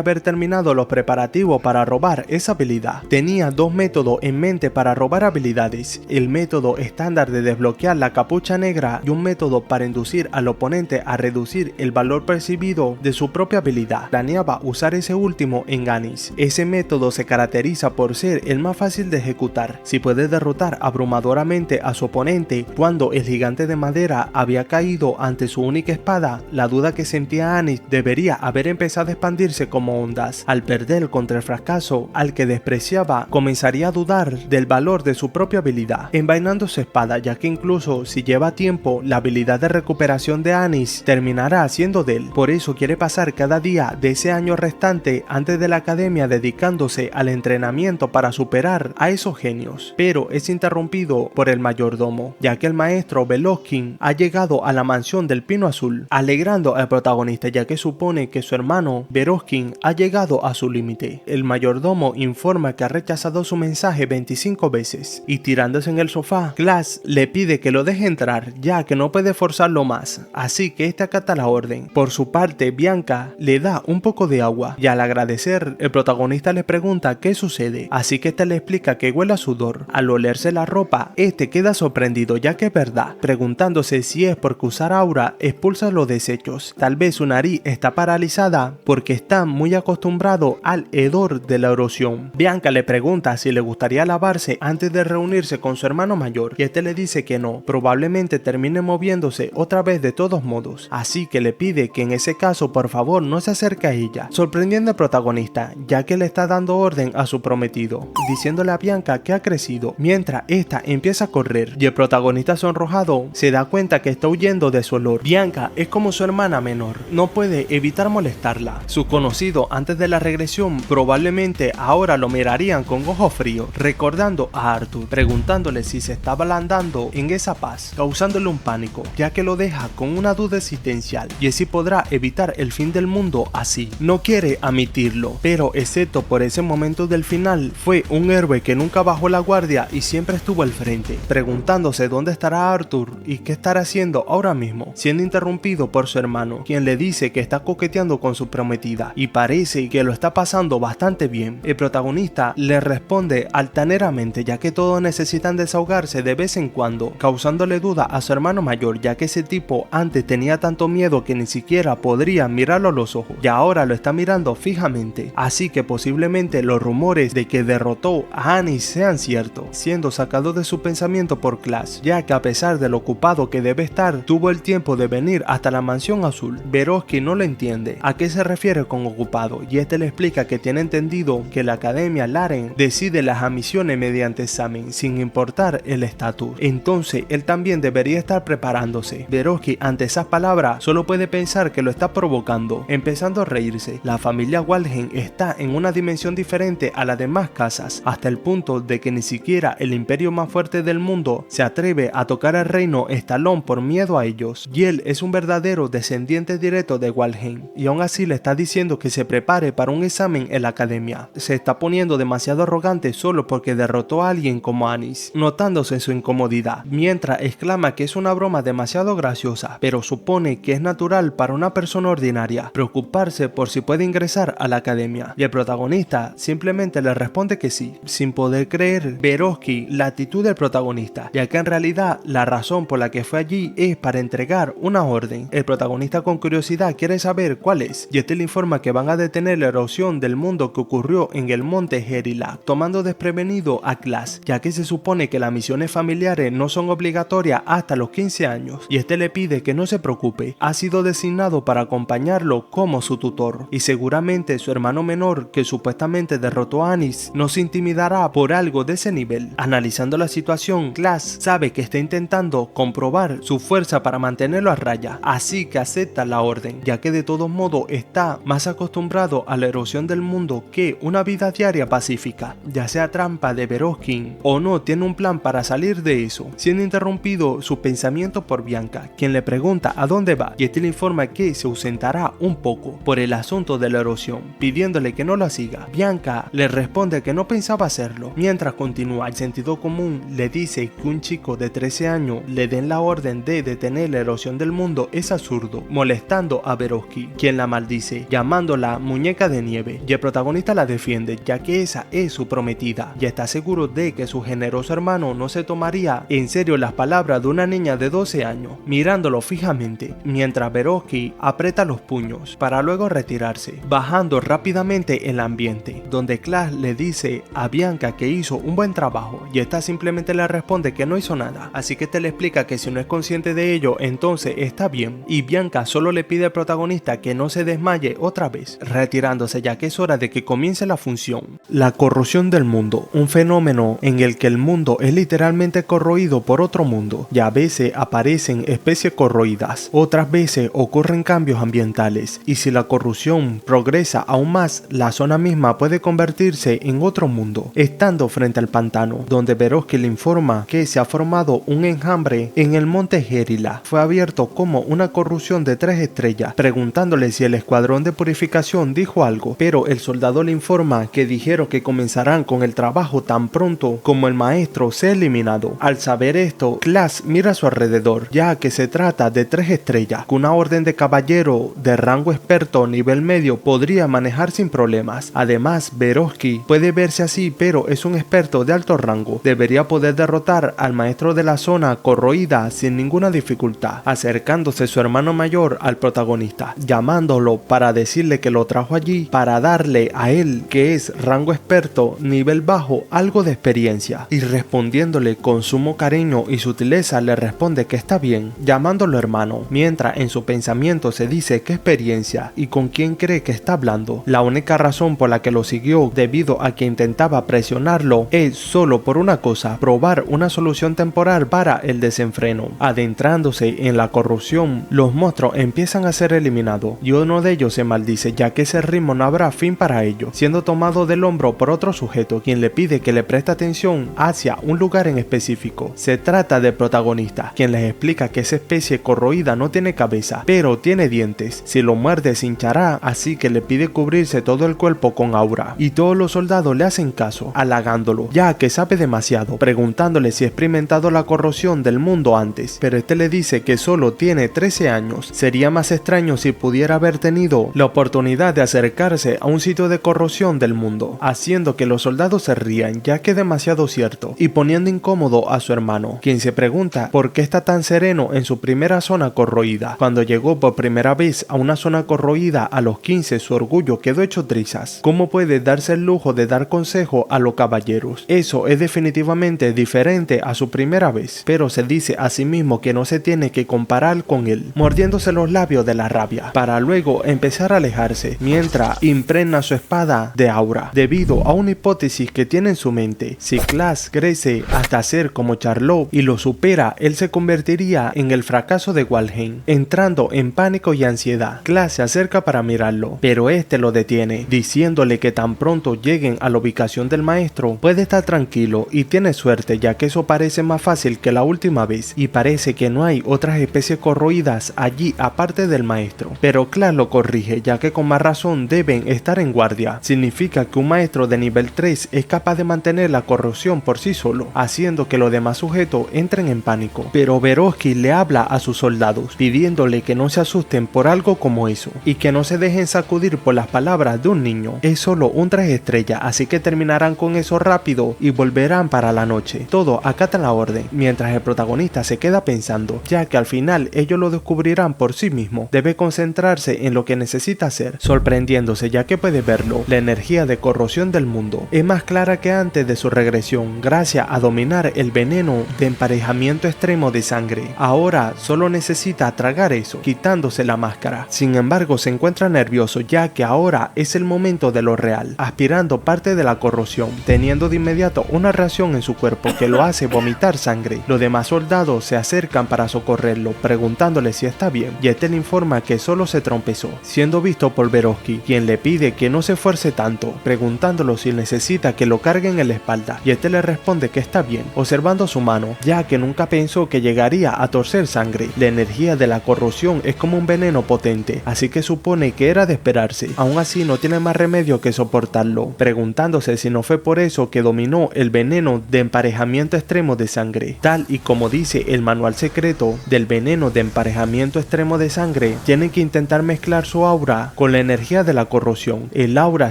haber terminado los preparativos para robar esa habilidad. Tenía dos métodos en mente para robar habilidades: el método estándar de desbloquear la capucha negra y un método para inducir al oponente a reducir el valor percibido de su propia habilidad. Planeaba usar ese último en Anis. Ese método se caracteriza por ser el más fácil de ejecutar. Si puede derrotar abrumadoramente a su oponente cuando el gigante de madera había caído ante su única espada, la duda que sentía Anis debería haber empezado a expandirse como ondas. Al perder contra el fracaso al que despreciaba, comenzaría a dudar del valor de su propia habilidad, envainando su espada, ya que incluso si lleva tiempo, la habilidad de recuperación de Anis terminará siendo de él. Por eso quiere pasar cada día de ese año restante antes de la academia dedicándose al entrenamiento para superar a esos genios, pero es interrumpido por el mayordomo, ya que el maestro Veloskin ha llegado a la mansión del Pino Azul, alegrando al protagonista, ya que supone que su hermano Veloskin ha llegado a su límite. El mayordomo informa que ha rechazado su mensaje 25 veces y tirándose en el sofá, Klaas le pide que lo deje entrar, ya que no puede forzarlo más, así que este acata la orden. Por su parte, Bianca le da un poco de agua y al agradecer, el protagonista le pregunta qué sucede, así que este le explica que huele a sudor. Al olerse la ropa, este queda sorprendido, ya que es verdad, preguntándose si es porque usar aura expulsa los desechos. Tal vez su nariz está paralizada porque está muy acostumbrado al hedor de la erosión. Bianca le pregunta si le gustaría lavarse antes de reunirse con su hermano mayor y este le dice que no, probablemente termine moviéndose otra vez de todos modos, así que le pide que en ese caso por favor no se acerque a ella, sorprendiendo al protagonista, ya que le está dando orden a su prometido, diciéndole a Bianca que ha crecido, mientras esta empieza a correr y el protagonista sonrojado se da cuenta que está huyendo de su olor. Bianca es como su hermana menor, no puede evitar molestarla. Su conocido antes de la regresión probablemente ahora lo mirarían con ojos fríos, recordando a Arthur, preguntándole si se estaba ablandando en esa paz, causándole un pánico, ya que lo deja con una duda existencial y así podrá evitar el fin del mundo así. No quiere admitirlo, pero excepto por ese momento del final, fue un héroe que nunca bajó la guardia y siempre estuvo al frente, preguntándose dónde estará Arthur y qué estará haciendo ahora mismo, siendo interrumpido por su hermano, quien le dice que está coqueteando con su prometida y parece que lo está pasando bastante bien. El protagonista le responde altaneramente, ya que todos necesitan desahogarse de vez en cuando, causándole duda a su hermano mayor, ya que ese tipo antes tenía tanto miedo que ni siquiera podría mirarlo a los ojos y ahora lo está mirando fijamente, así que posiblemente los rumores de que derrotó a Anis sean ciertos, siendo sacado de su pensamiento por Klaas, ya que a pesar de lo ocupado que debe estar, tuvo el tiempo de venir hasta la mansión azul. Veloskin no lo entiende a qué se refiere con ocupado y este le explica que tiene entendido que la academia Laren decide las admisiones mediante examen sin importar el estatus, entonces él también debería estar preparándose. Veloskin ante esas palabras solo puede pensar que lo está provocando, empezando a reírse. La familia Walheim está en una dimensión diferente a las demás casas, hasta el punto de que ni siquiera el imperio más fuerte del mundo se atreve a tocar el reino Estalón por miedo a ellos, y él es un verdadero descendiente directo de Walheim, y aún así le está diciendo que se prepare para un examen en la academia. Se está poniendo demasiado arrogante solo porque derrotó a alguien como Anis, notándose su incomodidad, mientras exclama que es una broma demasiado graciosa, pero supone que es natural para una persona ordinaria preocuparse por si puede ingresar a la academia, y el protagonista simplemente le responde que sí, sin poder creer Veloskin la actitud del protagonista, ya que en realidad la razón por la que fue allí es para entregar una orden. El protagonista con curiosidad quiere saber cuál es, y este le informa que van a detener la erosión del mundo que ocurrió en el monte Gerila, tomando desprevenido a Klaas, ya que se supone que las misiones familiares no son obligatorias hasta los 15 años, y este le pide que no se preocupe, ha sido designado para acompañarlo como su tutor, y seguramente su hermano menor, que supuestamente derrotó a Anis, no se intimidará por algo de ese nivel. Analizando la situación, Klaas sabe que está intentando comprobar su fuerza para mantenerlo a raya, así que acepta la orden, ya que de todos modos está más acostumbrado a la erosión del mundo que una vida diaria pacífica, ya sea trampa de Veloskin o no, tiene un plan para salir de eso, siendo interrumpido su pensamiento por Bianca, quien le pregunta a dónde va, y este le informa que se ausentará un poco por el asunto de la erosión, pidiéndole que no la siga. Bianca le responde que no pensaba hacerlo, mientras continúa. El sentido común le dice que un chico de 13 años le den la orden de detener la erosión del mundo es absurdo, molestando a Veloskin, quien la maldice, llamándola muñeca de nieve, y el protagonista la defiende, ya que esa es su prometida, y está seguro de que su generoso hermano no se tomaría en serio las palabras de una niña de 12 años, mirándolo fijamente, mientras Veloskin aprieta los puños para luego retirarse, bajando rápidamente el ambiente, donde Klaas le dice a Bianca que hizo un buen trabajo, y esta simplemente le responde que no hizo nada, así que te le explica que si no es consciente de ello entonces está bien, y Bianca Bianca solo le pide al protagonista que no se desmaye otra vez, retirándose ya que es hora de que comience la función. La corrosión del mundo, un fenómeno en el que el mundo es literalmente corroído por otro mundo, y a veces aparecen especies corroídas, otras veces ocurren cambios ambientales, y si la corrosión progresa aún más, la zona misma puede convertirse en otro mundo. Estando frente al pantano, donde Verosky le informa que se ha formado un enjambre en el monte Gérila, fue abierto como una corrosión de 3 estrellas, preguntándole si el escuadrón de purificación dijo algo, pero el soldado le informa que dijeron que comenzarán con el trabajo tan pronto como el maestro sea eliminado. Al saber esto, Class mira a su alrededor, ya que se trata de 3 estrellas, que una orden de caballero de rango experto nivel medio podría manejar sin problemas. Además, Verosky puede verse así, pero es un experto de alto rango. Debería poder derrotar al maestro de la zona corroída sin ninguna dificultad, acercándose su hermano mayor al protagonista, llamándolo para decirle que lo trajo allí para darle a él, que es rango experto nivel bajo, algo de experiencia, y respondiéndole con sumo cariño y sutileza le responde que está bien, llamándolo hermano, mientras en su pensamiento se dice qué experiencia y con quién cree que está hablando. La única razón por la que lo siguió, debido a que intentaba presionarlo, es solo por una cosa: probar una solución temporal para el desenfreno. Adentrándose en la corrupción, los monstruos empiezan a ser eliminados y uno de ellos se maldice, ya que ese ritmo no habrá fin para ello, siendo tomado del hombro por otro sujeto, quien le pide que le preste atención hacia un lugar en específico. Se trata del protagonista, quien les explica que esa especie corroída no tiene cabeza, pero tiene dientes. Si lo muerde se hinchará, así que le pide cubrirse todo el cuerpo con aura, y todos los soldados le hacen caso, halagándolo, ya que sabe demasiado, preguntándole si ha experimentado la corrosión del mundo antes, pero este le dice que solo tiene 13 años. Sería más extraño si pudiera haber tenido la oportunidad de acercarse a un sitio de corrosión del mundo, haciendo que los soldados se rían, ya que es demasiado cierto, y poniendo incómodo a su hermano, quien se pregunta por qué está tan sereno en su primera zona corroída. Cuando llegó por primera vez a una zona corroída a los 15, su orgullo quedó hecho trizas. ¿Cómo puede darse el lujo de dar consejo a los caballeros? Eso es definitivamente diferente a su primera vez, pero se dice a sí mismo que no se tiene que comparar con él, mordiéndose los labios de la rabia, para luego empezar a alejarse, mientras impregna su espada de aura, debido a una hipótesis que tiene en su mente: si Class crece hasta ser como Charlotte y lo supera, él se convertiría en el fracaso de Walheim. Entrando en pánico y ansiedad, Class se acerca para mirarlo, pero este lo detiene, diciéndole que tan pronto lleguen a la ubicación del maestro, puede estar tranquilo y tiene suerte, ya que eso parece más fácil que la última vez, y parece que no hay otras especies corroídas allí aparte del maestro. Pero Class lo corrige, ya que con más razón deben estar en guardia. Significa que un maestro de nivel 3 es capaz de mantener la corrosión por sí solo, haciendo que los demás sujetos entren en pánico. Pero Verosky le habla a sus soldados, pidiéndole que no se asusten por algo como eso, y que no se dejen sacudir por las palabras de un niño. Es solo un 3 estrellas, así que terminarán con eso rápido y volverán para la noche. Todo acata la orden, mientras el protagonista se queda pensando, ya que al final ellos lo descubrirán por sí mismo. Debe concentrarse en lo que necesita hacer, sorprendiéndose ya que puede verlo. La energía de corrosión del mundo es más clara que antes de su regresión, gracias a dominar el veneno de emparejamiento extremo de sangre. Ahora solo necesita tragar eso, quitándose la máscara. Sin embargo, se encuentra nervioso, ya que ahora es el momento de lo real, aspirando parte de la corrosión, teniendo de inmediato una reacción en su cuerpo que lo hace vomitar sangre. Los demás soldados se acercan para socorrerlo, preguntándole si está bien, y este le informa que solo se trompezó, siendo visto por Verosky, quien le pide que no se esfuerce tanto, preguntándolo si necesita que lo carguen en la espalda, y este le responde que está bien, observando su mano, ya que nunca pensó que llegaría a torcer sangre. La energía de la corrosión es como un veneno potente, así que supone que era de esperarse. Aún así no tiene más remedio que soportarlo, preguntándose si no fue por eso que dominó el veneno de emparejamiento extremo de sangre. Tal y como dice el manual secreto del veneno de emparejamiento extremo de sangre, tienen que intentar mezclar su aura con la energía de la corrosión. El aura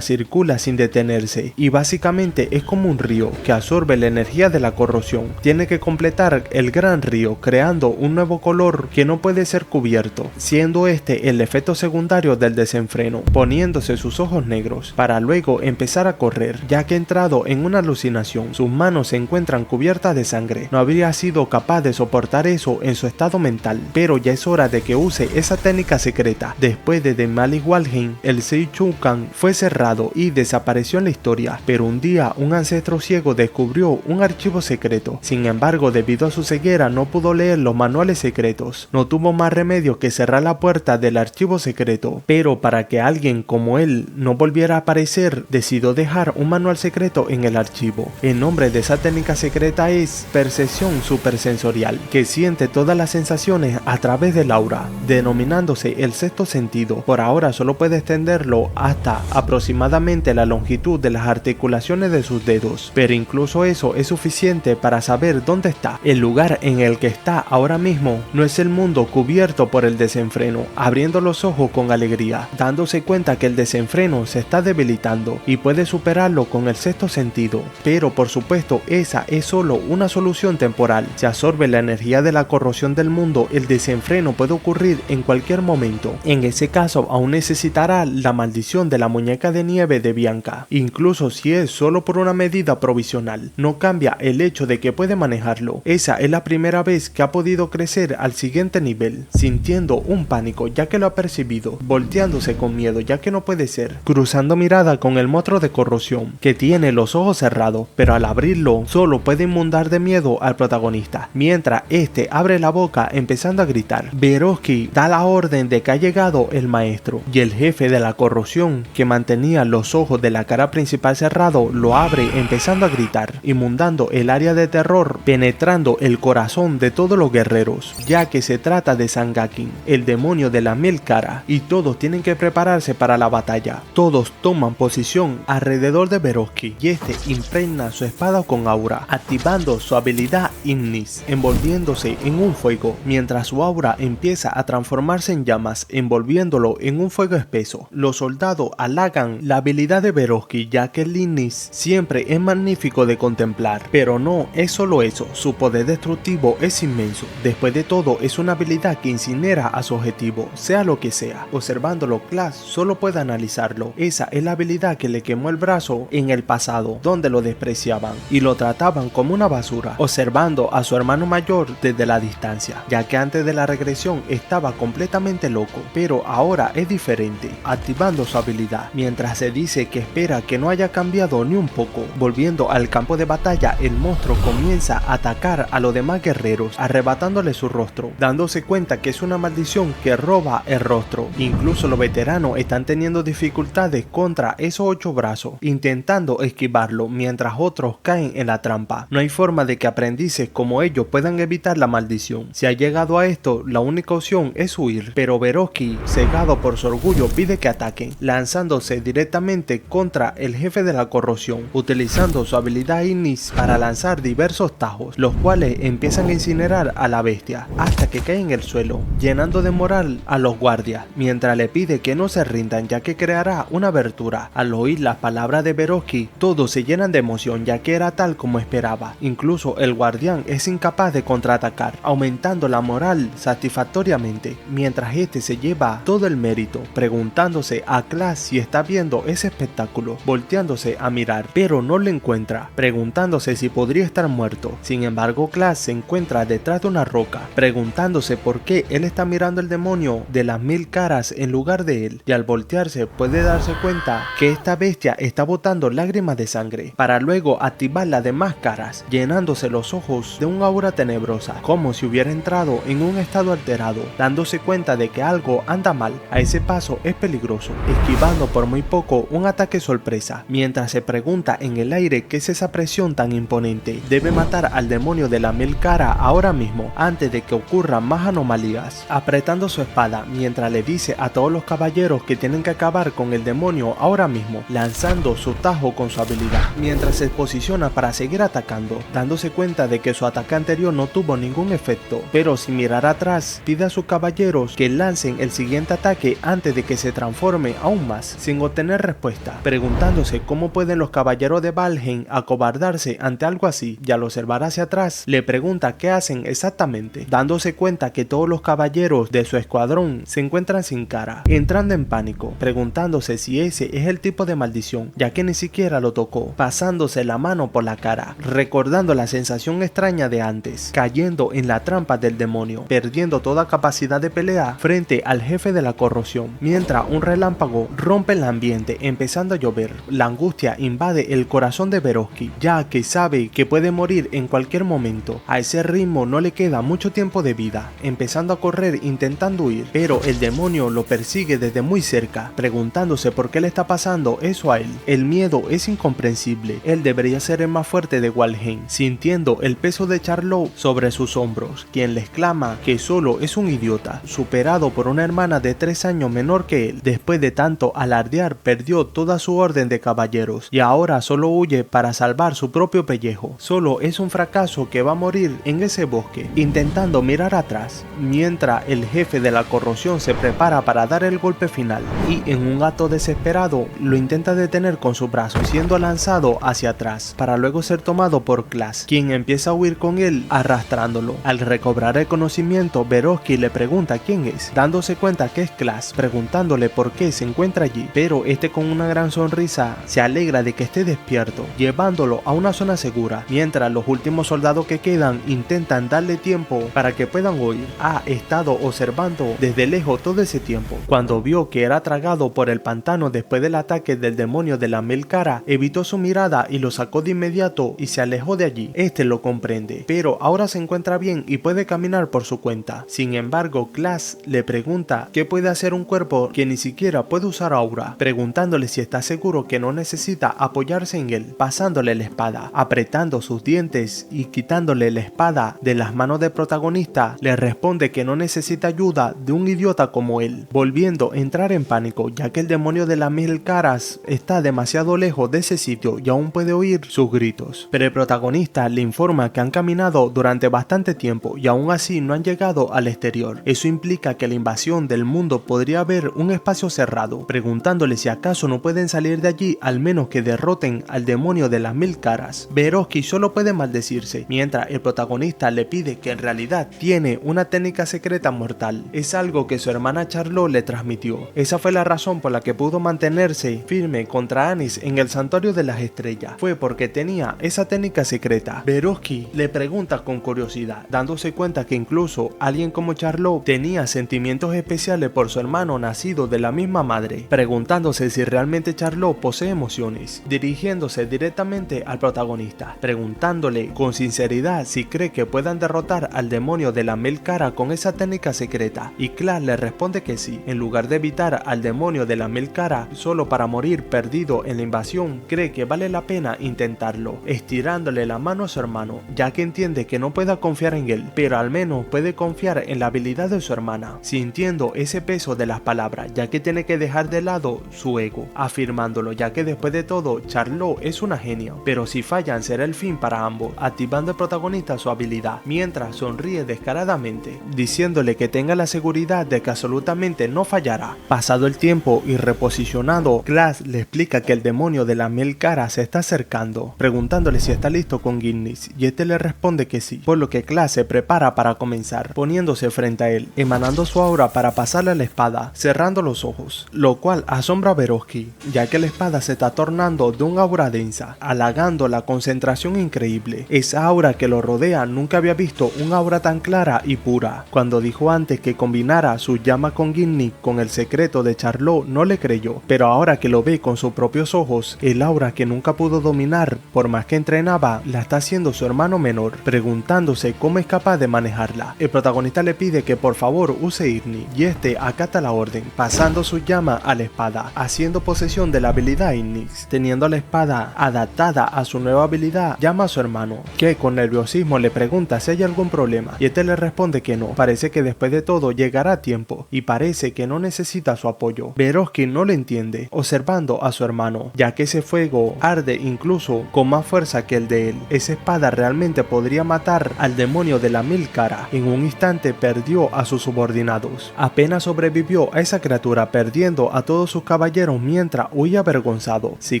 circula sin detenerse y básicamente es como un río que absorbe la energía de la corrosión. Tiene que completar el gran río creando un nuevo color que no puede ser cubierto, siendo este el efecto secundario del desenfreno, poniéndose sus ojos negros, para luego empezar a correr, ya que ha entrado en una alucinación. Sus manos se encuentran cubiertas de sangre. No habría sido capaz de soportar eso en su estado mental, pero ya es hora de de que use esa técnica secreta. Después de Malik Walheim, el Seichukan fue cerrado y desapareció en la historia, pero un día un ancestro ciego descubrió un archivo secreto. Sin embargo, debido a su ceguera no pudo leer los manuales secretos. No tuvo más remedio que cerrar la puerta del archivo secreto, pero para que alguien como él no volviera a aparecer, decidió dejar un manual secreto en el archivo. El nombre de esa técnica secreta es percepción supersensorial, que siente todas las sensaciones a través del aura, denominándose el sexto sentido. Por ahora solo puede extenderlo hasta aproximadamente la longitud de las articulaciones de sus dedos, pero incluso eso es suficiente para saber dónde está. El lugar en el que está ahora mismo no es el mundo cubierto por el desenfreno, abriendo los ojos con alegría, dándose cuenta que el desenfreno se está debilitando y puede superarlo con el sexto sentido. Pero por supuesto esa es solo una solución temporal. Si absorbe la energía de la corrosión del mundo, el desenfreno puede ocurrir en cualquier momento. En ese caso aún necesitará la maldición de la muñeca de nieve de Bianca. Incluso si es solo por una medida provisional, no cambia el hecho de que puede manejarlo. Esa es la primera vez que ha podido crecer al siguiente nivel, sintiendo un pánico ya que lo ha percibido, volteándose con miedo ya que no puede ser, cruzando mirada con el monstruo de corrosión, que tiene los ojos cerrados, pero al abrirlo solo puede inundar de miedo al protagonista, mientras este abre la boca empezando a gritar. Verosky da la orden de que ha llegado el maestro, y el jefe de la corrosión, que mantenía los ojos de la cara principal cerrado, lo abre empezando a gritar, inundando el área de terror, penetrando el corazón de todos los guerreros, ya que se trata de Sangakin, el demonio de las 1000 caras, y todos tienen que prepararse para la batalla. Todos toman posición alrededor de Verosky, y este impregna su espada con aura, activando su habilidad Ignis, envolviéndose en un fuego, mientras su aura empieza a transformarse en llamas, envolviéndolo en un fuego espeso. Los soldados halagan la habilidad de Verosky, ya que el Ignis siempre es magnífico de contemplar, pero no es solo eso, su poder destructivo es inmenso. Después de todo, es una habilidad que incinera a su objetivo, sea lo que sea. Observándolo, Clash solo puede analizarlo. Esa es la habilidad que le quemó el brazo en el pasado, donde lo despreciaban y lo trataban como una basura, observando a su hermano mayor desde la distancia, ya que antes de la regresión estaba completamente loco, pero ahora es diferente, activando su habilidad, mientras se dice que espera que no haya cambiado ni un poco. Volviendo al campo de batalla, el monstruo comienza a atacar a los demás guerreros, arrebatándole su rostro, dándose cuenta que es una maldición que roba el rostro. Incluso los veteranos están teniendo dificultades contra esos 8 brazos, intentando esquivarlo, mientras otros caen en la trampa. No hay forma de que aprendices como ellos puedan evitar la maldición. Si ha llegado a esto, la única opción es huir, pero Verosky, cegado por su orgullo, pide que ataquen, lanzándose directamente contra el jefe de la corrosión, utilizando su habilidad Ignis para lanzar diversos tajos, los cuales empiezan a incinerar a la bestia hasta que cae en el suelo, llenando de moral a los guardias, mientras le pide que no se rindan ya que creará una abertura. Al oír las palabras de Verosky, todos se llenan de emoción ya que era tal como esperaba. Incluso el guardián es incapaz de contraatacar, aumentando la moral satisfactoriamente, mientras este se lleva todo el mérito, preguntándose a Clash si está viendo ese espectáculo, volteándose a mirar, pero no lo encuentra, preguntándose si podría estar muerto. Sin embargo, Clash se encuentra detrás de una roca, preguntándose por qué él está mirando el demonio de las 1000 caras en lugar de él, y al voltearse puede darse cuenta que esta bestia está botando lágrimas de sangre, para luego activar las demás caras, llenándose los ojos de un aura tenebrosa, como si hubiera entrado en un estado alterado, dándose cuenta de que algo anda mal. A ese paso es peligroso, esquivando por muy poco un ataque sorpresa, mientras se pregunta en el aire qué es esa presión tan imponente. Debe matar al demonio de la 1000 caras ahora mismo, antes de que ocurran más anomalías, apretando su espada, mientras le dice a todos los caballeros que tienen que acabar con el demonio ahora mismo, lanzando su tajo con su habilidad, mientras se posiciona para seguir atacando, dándose cuenta de que su ataque anterior no tuvo ningún efecto, pero sin mirar atrás, pide a sus caballeros que lancen el siguiente ataque antes de que se transforme aún más, sin obtener respuesta, preguntándose cómo pueden los caballeros de Valheim acobardarse ante algo así, y al observar hacia atrás, le pregunta qué hacen exactamente, dándose cuenta que todos los caballeros de su escuadrón se encuentran sin cara, entrando en pánico, preguntándose si ese es el tipo de maldición, ya que ni siquiera lo tocó, pasándose la mano por la cara, recordando la sensación extraña de antes, cayendo en la trampa del demonio, perdiendo toda capacidad de pelea frente al jefe de la corrosión, mientras un relámpago rompe el ambiente, empezando a llover. La angustia invade el corazón de Verosky, ya que sabe que puede morir en cualquier momento. A ese ritmo no le queda mucho tiempo de vida, empezando a correr intentando huir, pero el demonio lo persigue desde muy cerca, preguntándose por qué le está pasando eso a él. El miedo es incomprensible, él debería ser el más fuerte de Walheim, sintiendo el peso de Charlot sobre sus hombros, quien le exclama que solo es un idiota, superado por una hermana de 3 años menor que él. Después de tanto alardear, perdió toda su orden de caballeros y ahora solo huye para salvar su propio pellejo. Solo es un fracaso que va a morir en ese bosque, intentando mirar atrás, mientras el jefe de la corrosión se prepara para dar el golpe final y en un acto desesperado lo intenta detener con su brazo, siendo lanzado hacia atrás para luego ser tomado por Klaas, quien empieza a huir con él arrastrándolo. Al recobrar el conocimiento, Verosky le pregunta quién es, dándose cuenta que es Klaas, preguntándole por qué se encuentra allí, pero este con una gran sonrisa se alegra de que esté despierto, llevándolo a una zona segura, mientras los últimos soldados que quedan intentan darle tiempo para que puedan huir. Ha estado observando desde lejos todo ese tiempo. Cuando vio que era tragado por el pantano después del ataque del demonio de la mil cara, evitó su mirada y lo sacó de inmediato y se alejó de allí. Este lo comprende, pero ahora se encuentra bien y puede caminar por su cuenta. Sin embargo, Klaas le pregunta qué puede hacer un cuerpo que ni siquiera puede usar aura, preguntándole si está seguro que no necesita apoyarse en él, pasándole la espada, apretando sus dientes y quitándole la espada de las manos del protagonista. Le responde que no necesita ayuda de un idiota como él, volviendo a entrar en pánico, ya que el demonio de las 1000 caras está demasiado lejos de ese sitio y aún puede oír sus gritos. Pero el protagonista le informa que han caminado durante bastante tiempo y aún así no han llegado al exterior. Eso implica que la invasión del mundo podría haber un espacio cerrado, preguntándole si acaso no pueden salir de allí al menos que derroten al demonio de las 1000 caras. Verosky solo puede maldecirse, mientras el protagonista le pide que en realidad tiene una técnica secreta mortal. Es algo que su hermana Charlot le transmitió. Esa fue la razón por la que pudo mantenerse firme contra Annis en el Santuario de las Estrellas. Fue porque tenía esa técnica secreta. Verosky le pregunta con curiosidad, dándose cuenta que incluso alguien como Charlot tenía sentimientos especiales por su hermano nacido de la misma madre, preguntándose si realmente Charlot posee emociones, dirigiéndose directamente al protagonista, preguntándole con sinceridad si cree que puedan derrotar al demonio de la mil cara con esa técnica secreta, y Klaas le responde que sí. En lugar de evitar al demonio de la mil cara solo para morir perdido en la invasión, cree que vale la pena intentarlo, estirándole la mano a su hermano, ya que entiende que no pueda confiar en él, pero al menos puede confiar en la habilidad de su hermana, sintiendo ese peso de las palabras, ya que tiene que dejar de lado su ego, afirmándolo, ya que después de todo Charlot es una genia, pero si fallan será el fin para ambos, activando el protagonista su habilidad, mientras sonríe descaradamente, diciéndole que tenga la seguridad de que absolutamente no fallará. Pasado el tiempo y reposicionado, Klaas le explica que el demonio de la mil cara se está acercando, preguntándole si está listo con Gilnis, y este le responde que sí, por lo que Klaas se prepara para comenzar, poniéndose frente a él, emanando su aura para pasarle la espada, cerrando los ojos, lo cual asombra a Verosky, ya que la espada se está tornando de un aura densa, halagando la concentración increíble. Esa aura que lo rodea nunca había visto un aura tan clara y pura. Cuando dijo antes que combinara su llama con Gilnis con el secreto de Charlot, no le creyó, pero ahora que lo ve con sus propios ojos, el aura que nunca pudo dominar por más que entrenaba, la está haciendo su hermano menor, preguntándose cómo es capaz de manejarla. El protagonista le pide que por favor use Igni, y este acata la orden, pasando su llama a la espada, haciendo posesión de la habilidad Ignis. Teniendo la espada adaptada a su nueva habilidad, llama a su hermano, que con nerviosismo le pregunta si hay algún problema, y este le responde que no. Parece que después de todo llegará a tiempo, y parece que no necesita su apoyo. Verosky no lo entiende, observando a su hermano, ya que ese fuego arde incluso con más fuerza que el de él. Esa espada realmente podría matar al demonio de la mil cara. En un instante perdió a sus subordinados. Apenas sobrevivió a esa criatura, perdiendo a todos sus caballeros mientras huía avergonzado. Si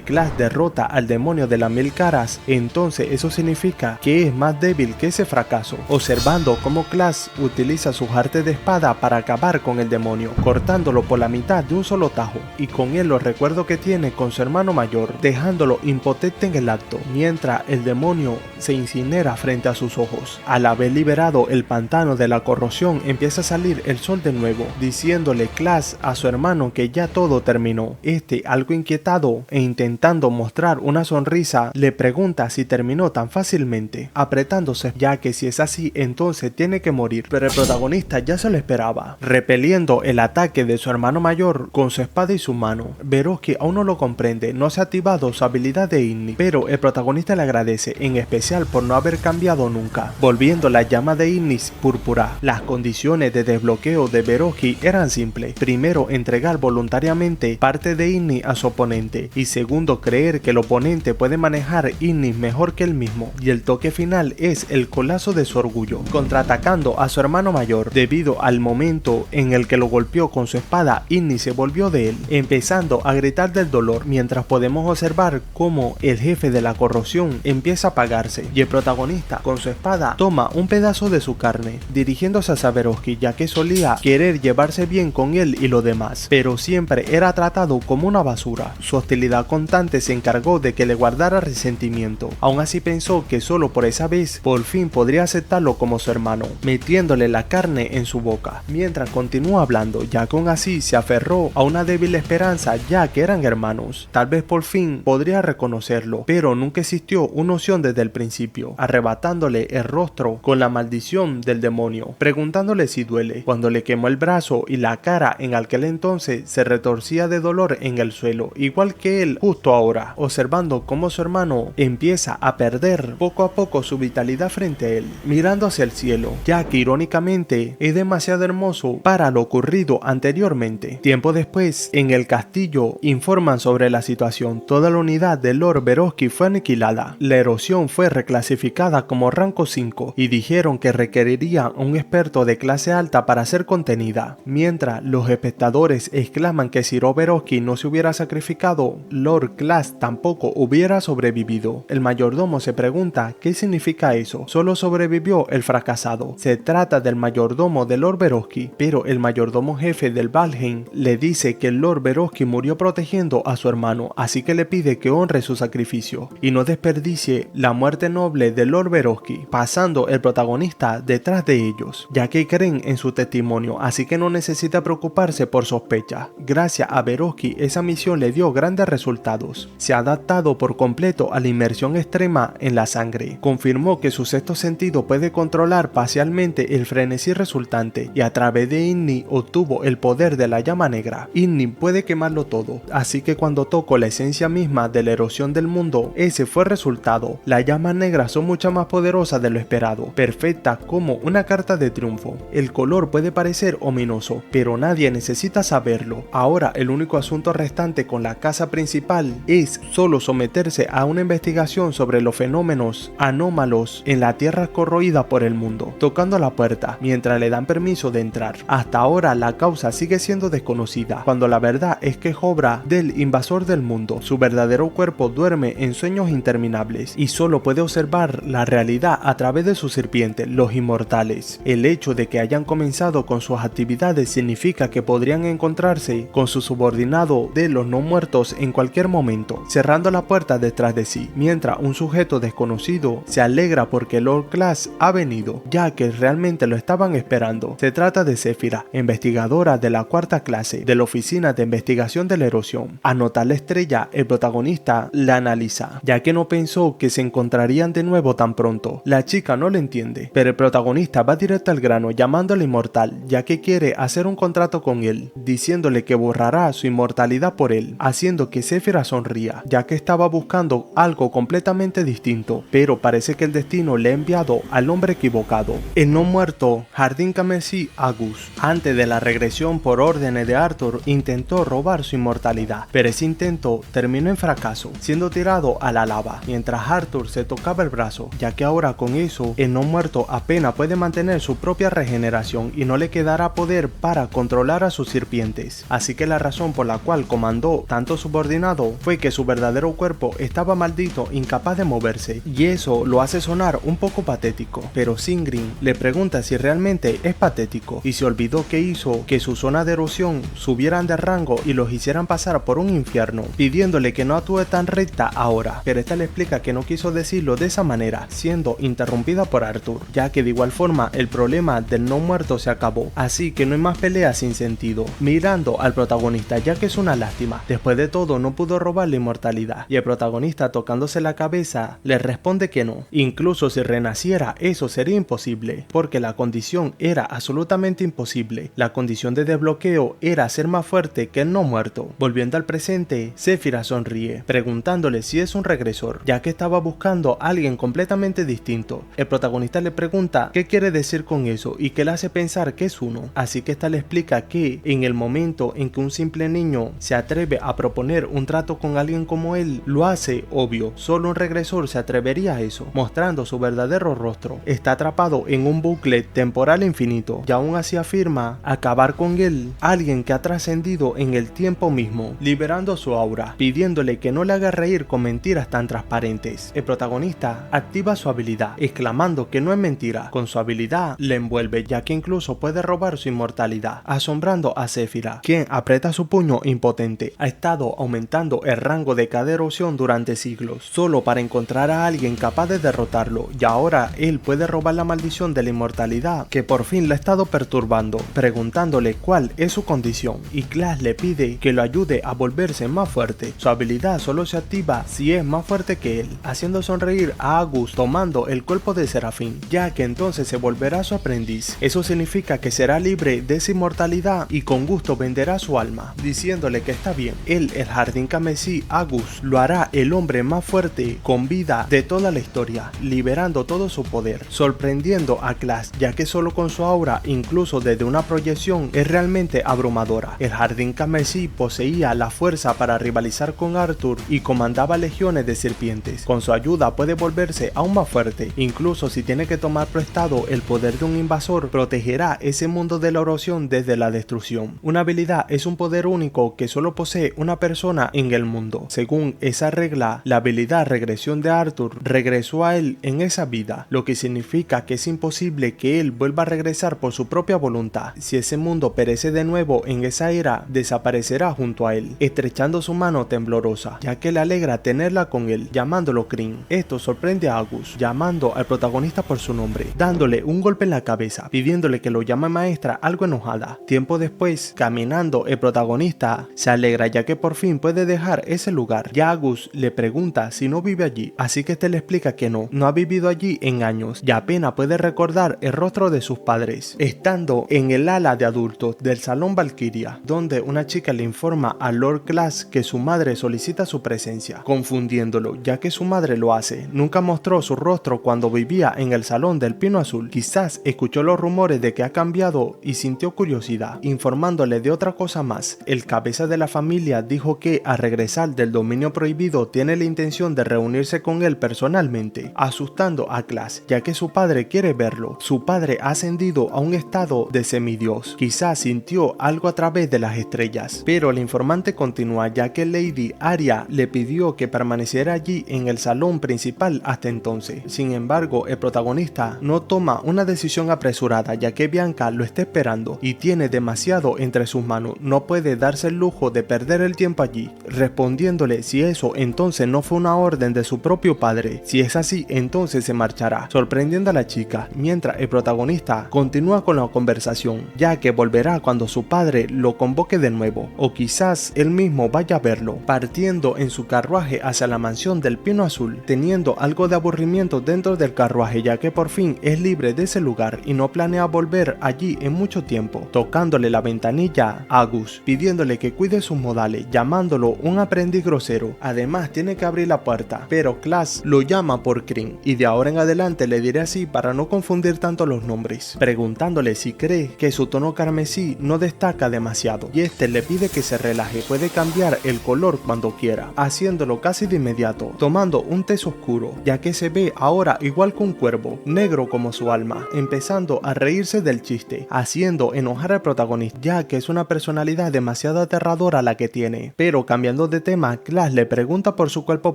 Klaas derrota al demonio de las mil caras, entonces eso significa que es más débil que ese fracaso. Observando cómo Lord Class utiliza sus artes de espada para acabar con el demonio, cortándolo por la mitad de un solo tajo, y con él los recuerdos que tiene con su hermano mayor, dejándolo impotente en el acto, mientras el demonio se incinera frente a sus ojos. Al haber liberado el pantano de la corrosión, empieza a salir el sol de nuevo, diciéndole Class a su hermano que ya todo terminó. Este, algo inquietado e intentando mostrar una sonrisa, le pregunta si terminó tan fácilmente, apretándose, ya que si es así entonces tiene que morir, pero el protagonista ya se lo esperaba, repeliendo el ataque de su hermano mayor con su espada y su mano. Verovsky aún no lo comprende, no se ha activado su habilidad de Igni, pero el protagonista le agradece, en especial por no haber cambiado nunca, volviendo la llama de Ignis púrpura. Las condiciones de desbloqueo de Verovsky eran simples: primero, entregar voluntariamente parte de Ignis a su oponente, y segundo, creer que el oponente puede manejar Ignis mejor que él mismo, y el toque final es el colapso de su orgullo, contraatacando a su hermano mayor. Debido al momento en el que lo golpeó con su espada, Ignis se volvió de él, empezando a gritar del dolor, mientras podemos observar cómo el jefe de la corrosión empieza a apagarse, y el protagonista con su espada toma un pedazo de su carne, dirigiéndose a Verovsky, ya que solía querer llevarse bien con él y los demás, pero siempre era tratado como una basura. Su hostilidad constante se encargó de que le guardara resentimiento. Aún así pensó que solo por esa vez por fin podría aceptarlo como su hermano, metiéndole la carne en su boca, mientras continúa hablando, ya que aún así se aferró a una débil esperanza, ya que eran hermanos. Tal vez por fin podría reconocerlo, pero nunca existió una opción desde el principio, arrebatándole el rostro con la maldición del demonio, preguntándole si duele, cuando le quemó el brazo y la cara en aquel entonces se retorcía de dolor en el suelo, igual que él justo ahora, observando cómo su hermano empieza a perder poco a poco su vitalidad frente a él, mirando hacia el cielo, ya que irónicamente es demasiado hermoso para lo ocurrido anteriormente. Tiempo después, en el castillo informan sobre la situación. Toda la unidad de Lord Verovsky fue aniquilada. La erosión fue reclasificada como rango 5 y dijeron que requeriría un experto de clase alta para ser contenida. Mientras los espectadores exclaman que si Verovsky no se hubiera sacrificado, Lord Class tampoco hubiera sobrevivido. El mayordomo se pregunta qué significa eso. Solo sobrevivió el fracasado. Se trata del mayordomo de Lord Verovsky, pero el mayordomo jefe del Valheim le dice que Lord Verovsky murió protegiendo a su hermano, así que le pide que honre su sacrificio y no desperdicie la muerte noble de Lord Verovsky, pasando el protagonista detrás de ellos, ya que creen en su testimonio, así que no necesita preocuparse por sospechas. Gracias a Verovsky, esa misión le dio grandes resultados. Se ha adaptado por completo a la inmersión extrema en la sangre. Confirmó que su sexto sentido puede controlar parcialmente el frenesí resultante, y a través de Igni obtuvo el poder de la llama negra. Igni puede quemarlo todo, así que cuando tocó la esencia misma de la erosión del mundo, ese fue el resultado. Las llamas negras son mucho más poderosas de lo esperado, perfectas como una carta de triunfo. El color puede parecer ominoso, pero nadie necesita saberlo. Ahora el único asunto restante con la casa principal es solo someterse a una investigación sobre los fenómenos anómalos en la tierra corroída por el mundo, tocando la puerta mientras le dan permiso de entrar. Hasta ahora la causa sigue siendo desconocida, cuando la verdad es que es obra del invasor del mundo. Su verdadero cuerpo duerme en sueños interminables y solo puede observar la realidad a través de su sirviente, los inmortales. El hecho de que hayan comenzado con sus actividades significa que podrían encontrarse con su subordinado de los no muertos en cualquier momento, cerrando la puerta detrás de sí, mientras un sujeto desconocido se alegra porque Lord Class ha venido, ya que realmente lo estaban esperando. Se trata de Zephyra, investigadora de la cuarta clase de la oficina de investigación de la erosión. Al notar la estrella, el protagonista la analiza, ya que no pensó que se encontrarían de nuevo tan pronto. La chica no lo entiende, pero el protagonista va directo al grano, llamándole inmortal, ya que quiere hacer un contrato con él, diciéndole que borrará su inmortalidad por él, haciendo que Zephyra sonría, ya que estaba buscando algo completamente distinto, pero parece que el destino le ha enviado al hombre equivocado. El no muerto Jardín Carmesí Agus, antes de la regresión por órdenes de Arthur, intentó robar su inmortalidad, pero ese intento terminó en fracaso, siendo tirado a la lava, mientras Arthur se tocaba el brazo, ya que ahora con eso el no muerto apenas puede mantener su propia regeneración y no le quedará poder para controlar a sus sirvientes. Así que la razón por la cual comandó tanto subordinado fue que su verdadero cuerpo estaba maldito, incapaz de moverse, y eso lo hace sonar un poco patético, pero Singrin le pregunta si realmente es patético y se olvidó que hizo que su zona de erosión subieran de rango y los hicieran pasar por un infierno, pidiéndole que no actúe tan recta ahora, pero esta le explica que no quiso decirlo de esa manera, siendo interrumpida por Arthur, ya que de igual forma el problema del no muerto se acabó, así que no hay más peleas sin sentido, mirando al protagonista ya que es una lástima, después de todo no pudo robar la inmortalidad, y el protagonista tocándose la cabeza le responde que no, incluso si renaciera eso sería imposible, porque la condición era absolutamente imposible, la condición de desbloqueo era ser más fuerte que el no muerto. Volviendo al presente, Séfira sonríe, preguntándole si es un regresor, ya que estaba buscando a alguien completamente distinto. El protagonista le pregunta qué quiere decir con eso y que le hace pensar que es uno, así que esta le explica que en el momento en que un simple niño se atreve a proponer un trato con alguien como él, lo hace obvio, solo un regresor se atrevería a eso, mostrando su verdadero rostro. Está atrapado en un bucle temporal infinito y aún así afirma acabar con él, alguien que ha trascendido en el tiempo mismo, liberando su aura, pidiéndole que no le haga reír con mentiras tan transparentes. El protagonista activa su habilidad, exclamando que no es mentira. Con su habilidad le envuelve, ya que incluso puede robar su inmortalidad, asombrando a Séfira, quien aprieta su puño impotente. Ha estado aumentando el rango de cada erosión durante siglos, solo para encontrar a alguien capaz de derrotarlo, y ahora él puede robar la maldición de la inmortalidad que por fin la ha estado perturbando, preguntándole cuál es su condición, y Clash le pide que lo ayude a volverse más fuerte. Su habilidad solo se activa si es más fuerte que él, haciendo sonreír a Agus tomando el cuerpo de Serafín, ya que entonces se volverá su aprendiz. Eso significa que será libre de esa inmortalidad y con gusto venderá su alma, diciéndole que está bien. Él, el Jardín Carmesí, Agus, lo hará el hombre más fuerte con vida de toda la historia, liberando todo su poder, sorprendiendo a Clash, ya que solo con su aura, incluso desde una proyección, es realmente abrumadora. El Jardín Carmesí poseía la fuerza para rivalizar con Arthur y comandaba legiones de serpientes. Con su ayuda puede volverse aún más fuerte, incluso si tiene que tomar prestado el poder de un invasor, protegerá ese mundo de la erosión desde la destrucción. Una habilidad es un poder único que solo posee una persona en el mundo. Según esa regla, la habilidad regresión de Arthur regresó a él en esa vida, lo que significa que es imposible que él vuelva a regresar por su propia voluntad. Si ese mundo perece de nuevo en esa era, desaparecerá junto a él, estrechando su mano temblorosa, ya que le alegra tenerla con él, llamándolo Crin. Esto sorprende a Agus, llamando al protagonista por su nombre, dándole un golpe en la cabeza, pidiéndole que lo llame maestra, algo enojada. Tiempo después, caminando, el protagonista se alegra ya que por fin puede dejar ese lugar. Ya Agus le pregunta si no vive allí, así que este le explica que no ha vivido allí en años y apenas puede recordar el rostro de sus padres. Estando en el ala de adultos del Salón Valkyria, donde una chica le informa a Lord Clash que su madre solicita su presencia, confundiéndolo ya que su madre lo hace. Nunca mostró su rostro cuando vivía en el Salón del Pino Azul. Quizás escuchó los rumores de que ha cambiado y sintió curiosidad, informándole de otra cosa más. El cabeza de la familia dijo que al regresar del dominio prohibido tiene la intención de reunirse con él personalmente, asustando a Clash ya que su padre quiere verlo. Su padre ha ascendido a un estado de semidios. Quizás sintió algo a través de las estrellas, pero el informante continúa ya que Lady Arya le pidió que permaneciera allí en el salón principal hasta entonces. Sin embargo, el protagonista no toma una decisión apresurada ya que Bianca lo está esperando y tiene demasiado entre sus manos. No puede darse el lujo de perder el tiempo allí, respondiéndole si eso entonces no fue una orden de su propio padre. Si es así, entonces se marchará, sorprendiendo a la chica, mientras el protagonista continúa con la conversación, ya que volverá cuando su padre lo convoque de nuevo, o quizás él mismo vaya a verlo, partiendo en su carruaje hacia la mansión del Pino Azul, teniendo algo de aburrimiento dentro del carruaje ya que por fin es libre de ese lugar y no planea volver allí en mucho tiempo, tocándole la ventanilla a Agus, pidiéndole que cuide sus modales, llamándolo un aprendiz grosero. Además tiene que abrir la puerta, pero Clash lo llama por Crin, y de ahora en adelante le diré así para no confundir tanto los nombres, preguntándole si cree que su tono carmesí no destaca demasiado, y este le pide que se relaje, puede cambiar el color cuando quiera, haciéndolo casi de inmediato, tomando un tez oscuro, ya que se ve ahora igual que un cuervo, negro como su alma, empezando a reírse del chiste, haciendo enojar al protagonista, ya que es una personalidad demasiado aterradora la que tiene. Pero cambiando de tema, Clash le pregunta por su cuerpo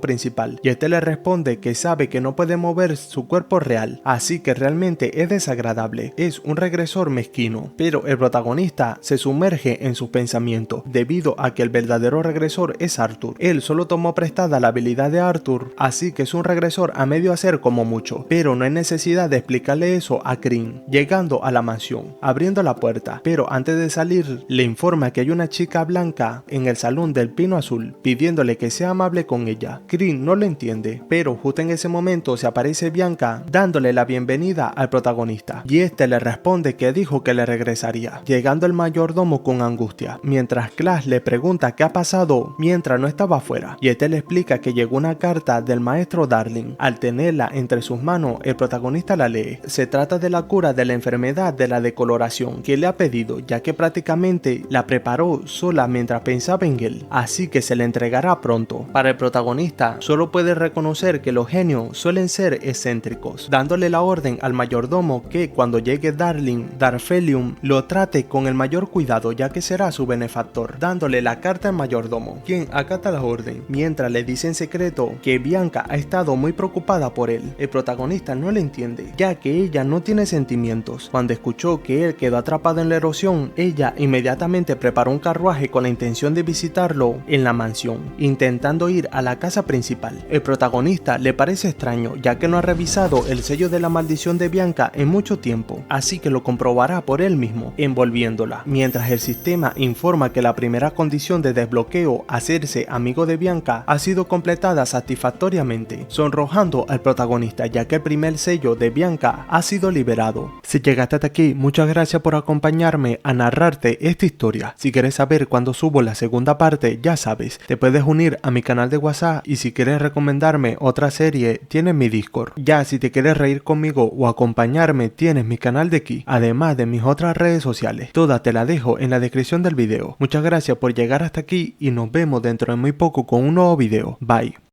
principal, y este le responde que sabe que no puede mover su cuerpo real, así que realmente realmente es desagradable, es un regresor mezquino, pero el protagonista se sumerge en sus pensamientos debido a que el verdadero regresor es Arthur. Él solo tomó prestada la habilidad de Arthur, así que es un regresor a medio hacer como mucho, pero no hay necesidad de explicarle eso a Crin. Llegando a la mansión, abriendo la puerta, pero antes de salir le informa que hay una chica blanca en el salón del Pino Azul pidiéndole que sea amable con ella. Crin no lo entiende, pero justo en ese momento se aparece Bianca dándole la bienvenida al protagonista y este le responde que dijo que le regresaría, llegando el mayordomo con angustia, mientras Clash le pregunta qué ha pasado mientras no estaba afuera y este le explica que llegó una carta del maestro Darling. Al tenerla entre sus manos, el protagonista la lee. Se trata de la cura de la enfermedad de la decoloración que le ha pedido, ya que prácticamente la preparó sola mientras pensaba en él, así que se le entregará pronto. Para el protagonista solo puede reconocer que los genios suelen ser excéntricos, dándole la orden al mayordomo que cuando llegue Darling, Darfelium lo trate con el mayor cuidado, ya que será su benefactor, dándole la carta al mayordomo, quien acata la orden, mientras le dice en secreto que Bianca ha estado muy preocupada por él. El protagonista no le entiende, ya que ella no tiene sentimientos. Cuando escuchó que él quedó atrapado en la erosión, ella inmediatamente preparó un carruaje con la intención de visitarlo en la mansión, intentando ir a la casa principal. El protagonista le parece extraño, ya que no ha revisado el sello de la maldición de Bianca en mucho tiempo, así que lo comprobará por él mismo, envolviéndola, mientras el sistema informa que la primera condición de desbloqueo, hacerse amigo de Bianca, ha sido completada satisfactoriamente, sonrojando al protagonista, ya que el primer sello de Bianca ha sido liberado. Si llegaste hasta aquí, muchas gracias por acompañarme a narrarte esta historia. Si quieres saber cuándo subo la segunda parte, ya sabes, te puedes unir a mi canal de WhatsApp y si quieres recomendarme otra serie, tienes mi Discord. Ya si te quieres reír conmigo o acompañarme, tienes mi canal de aquí, además de mis otras redes sociales. Todas te las dejo en la descripción del video. Muchas gracias por llegar hasta aquí y nos vemos dentro de muy poco con un nuevo video. Bye.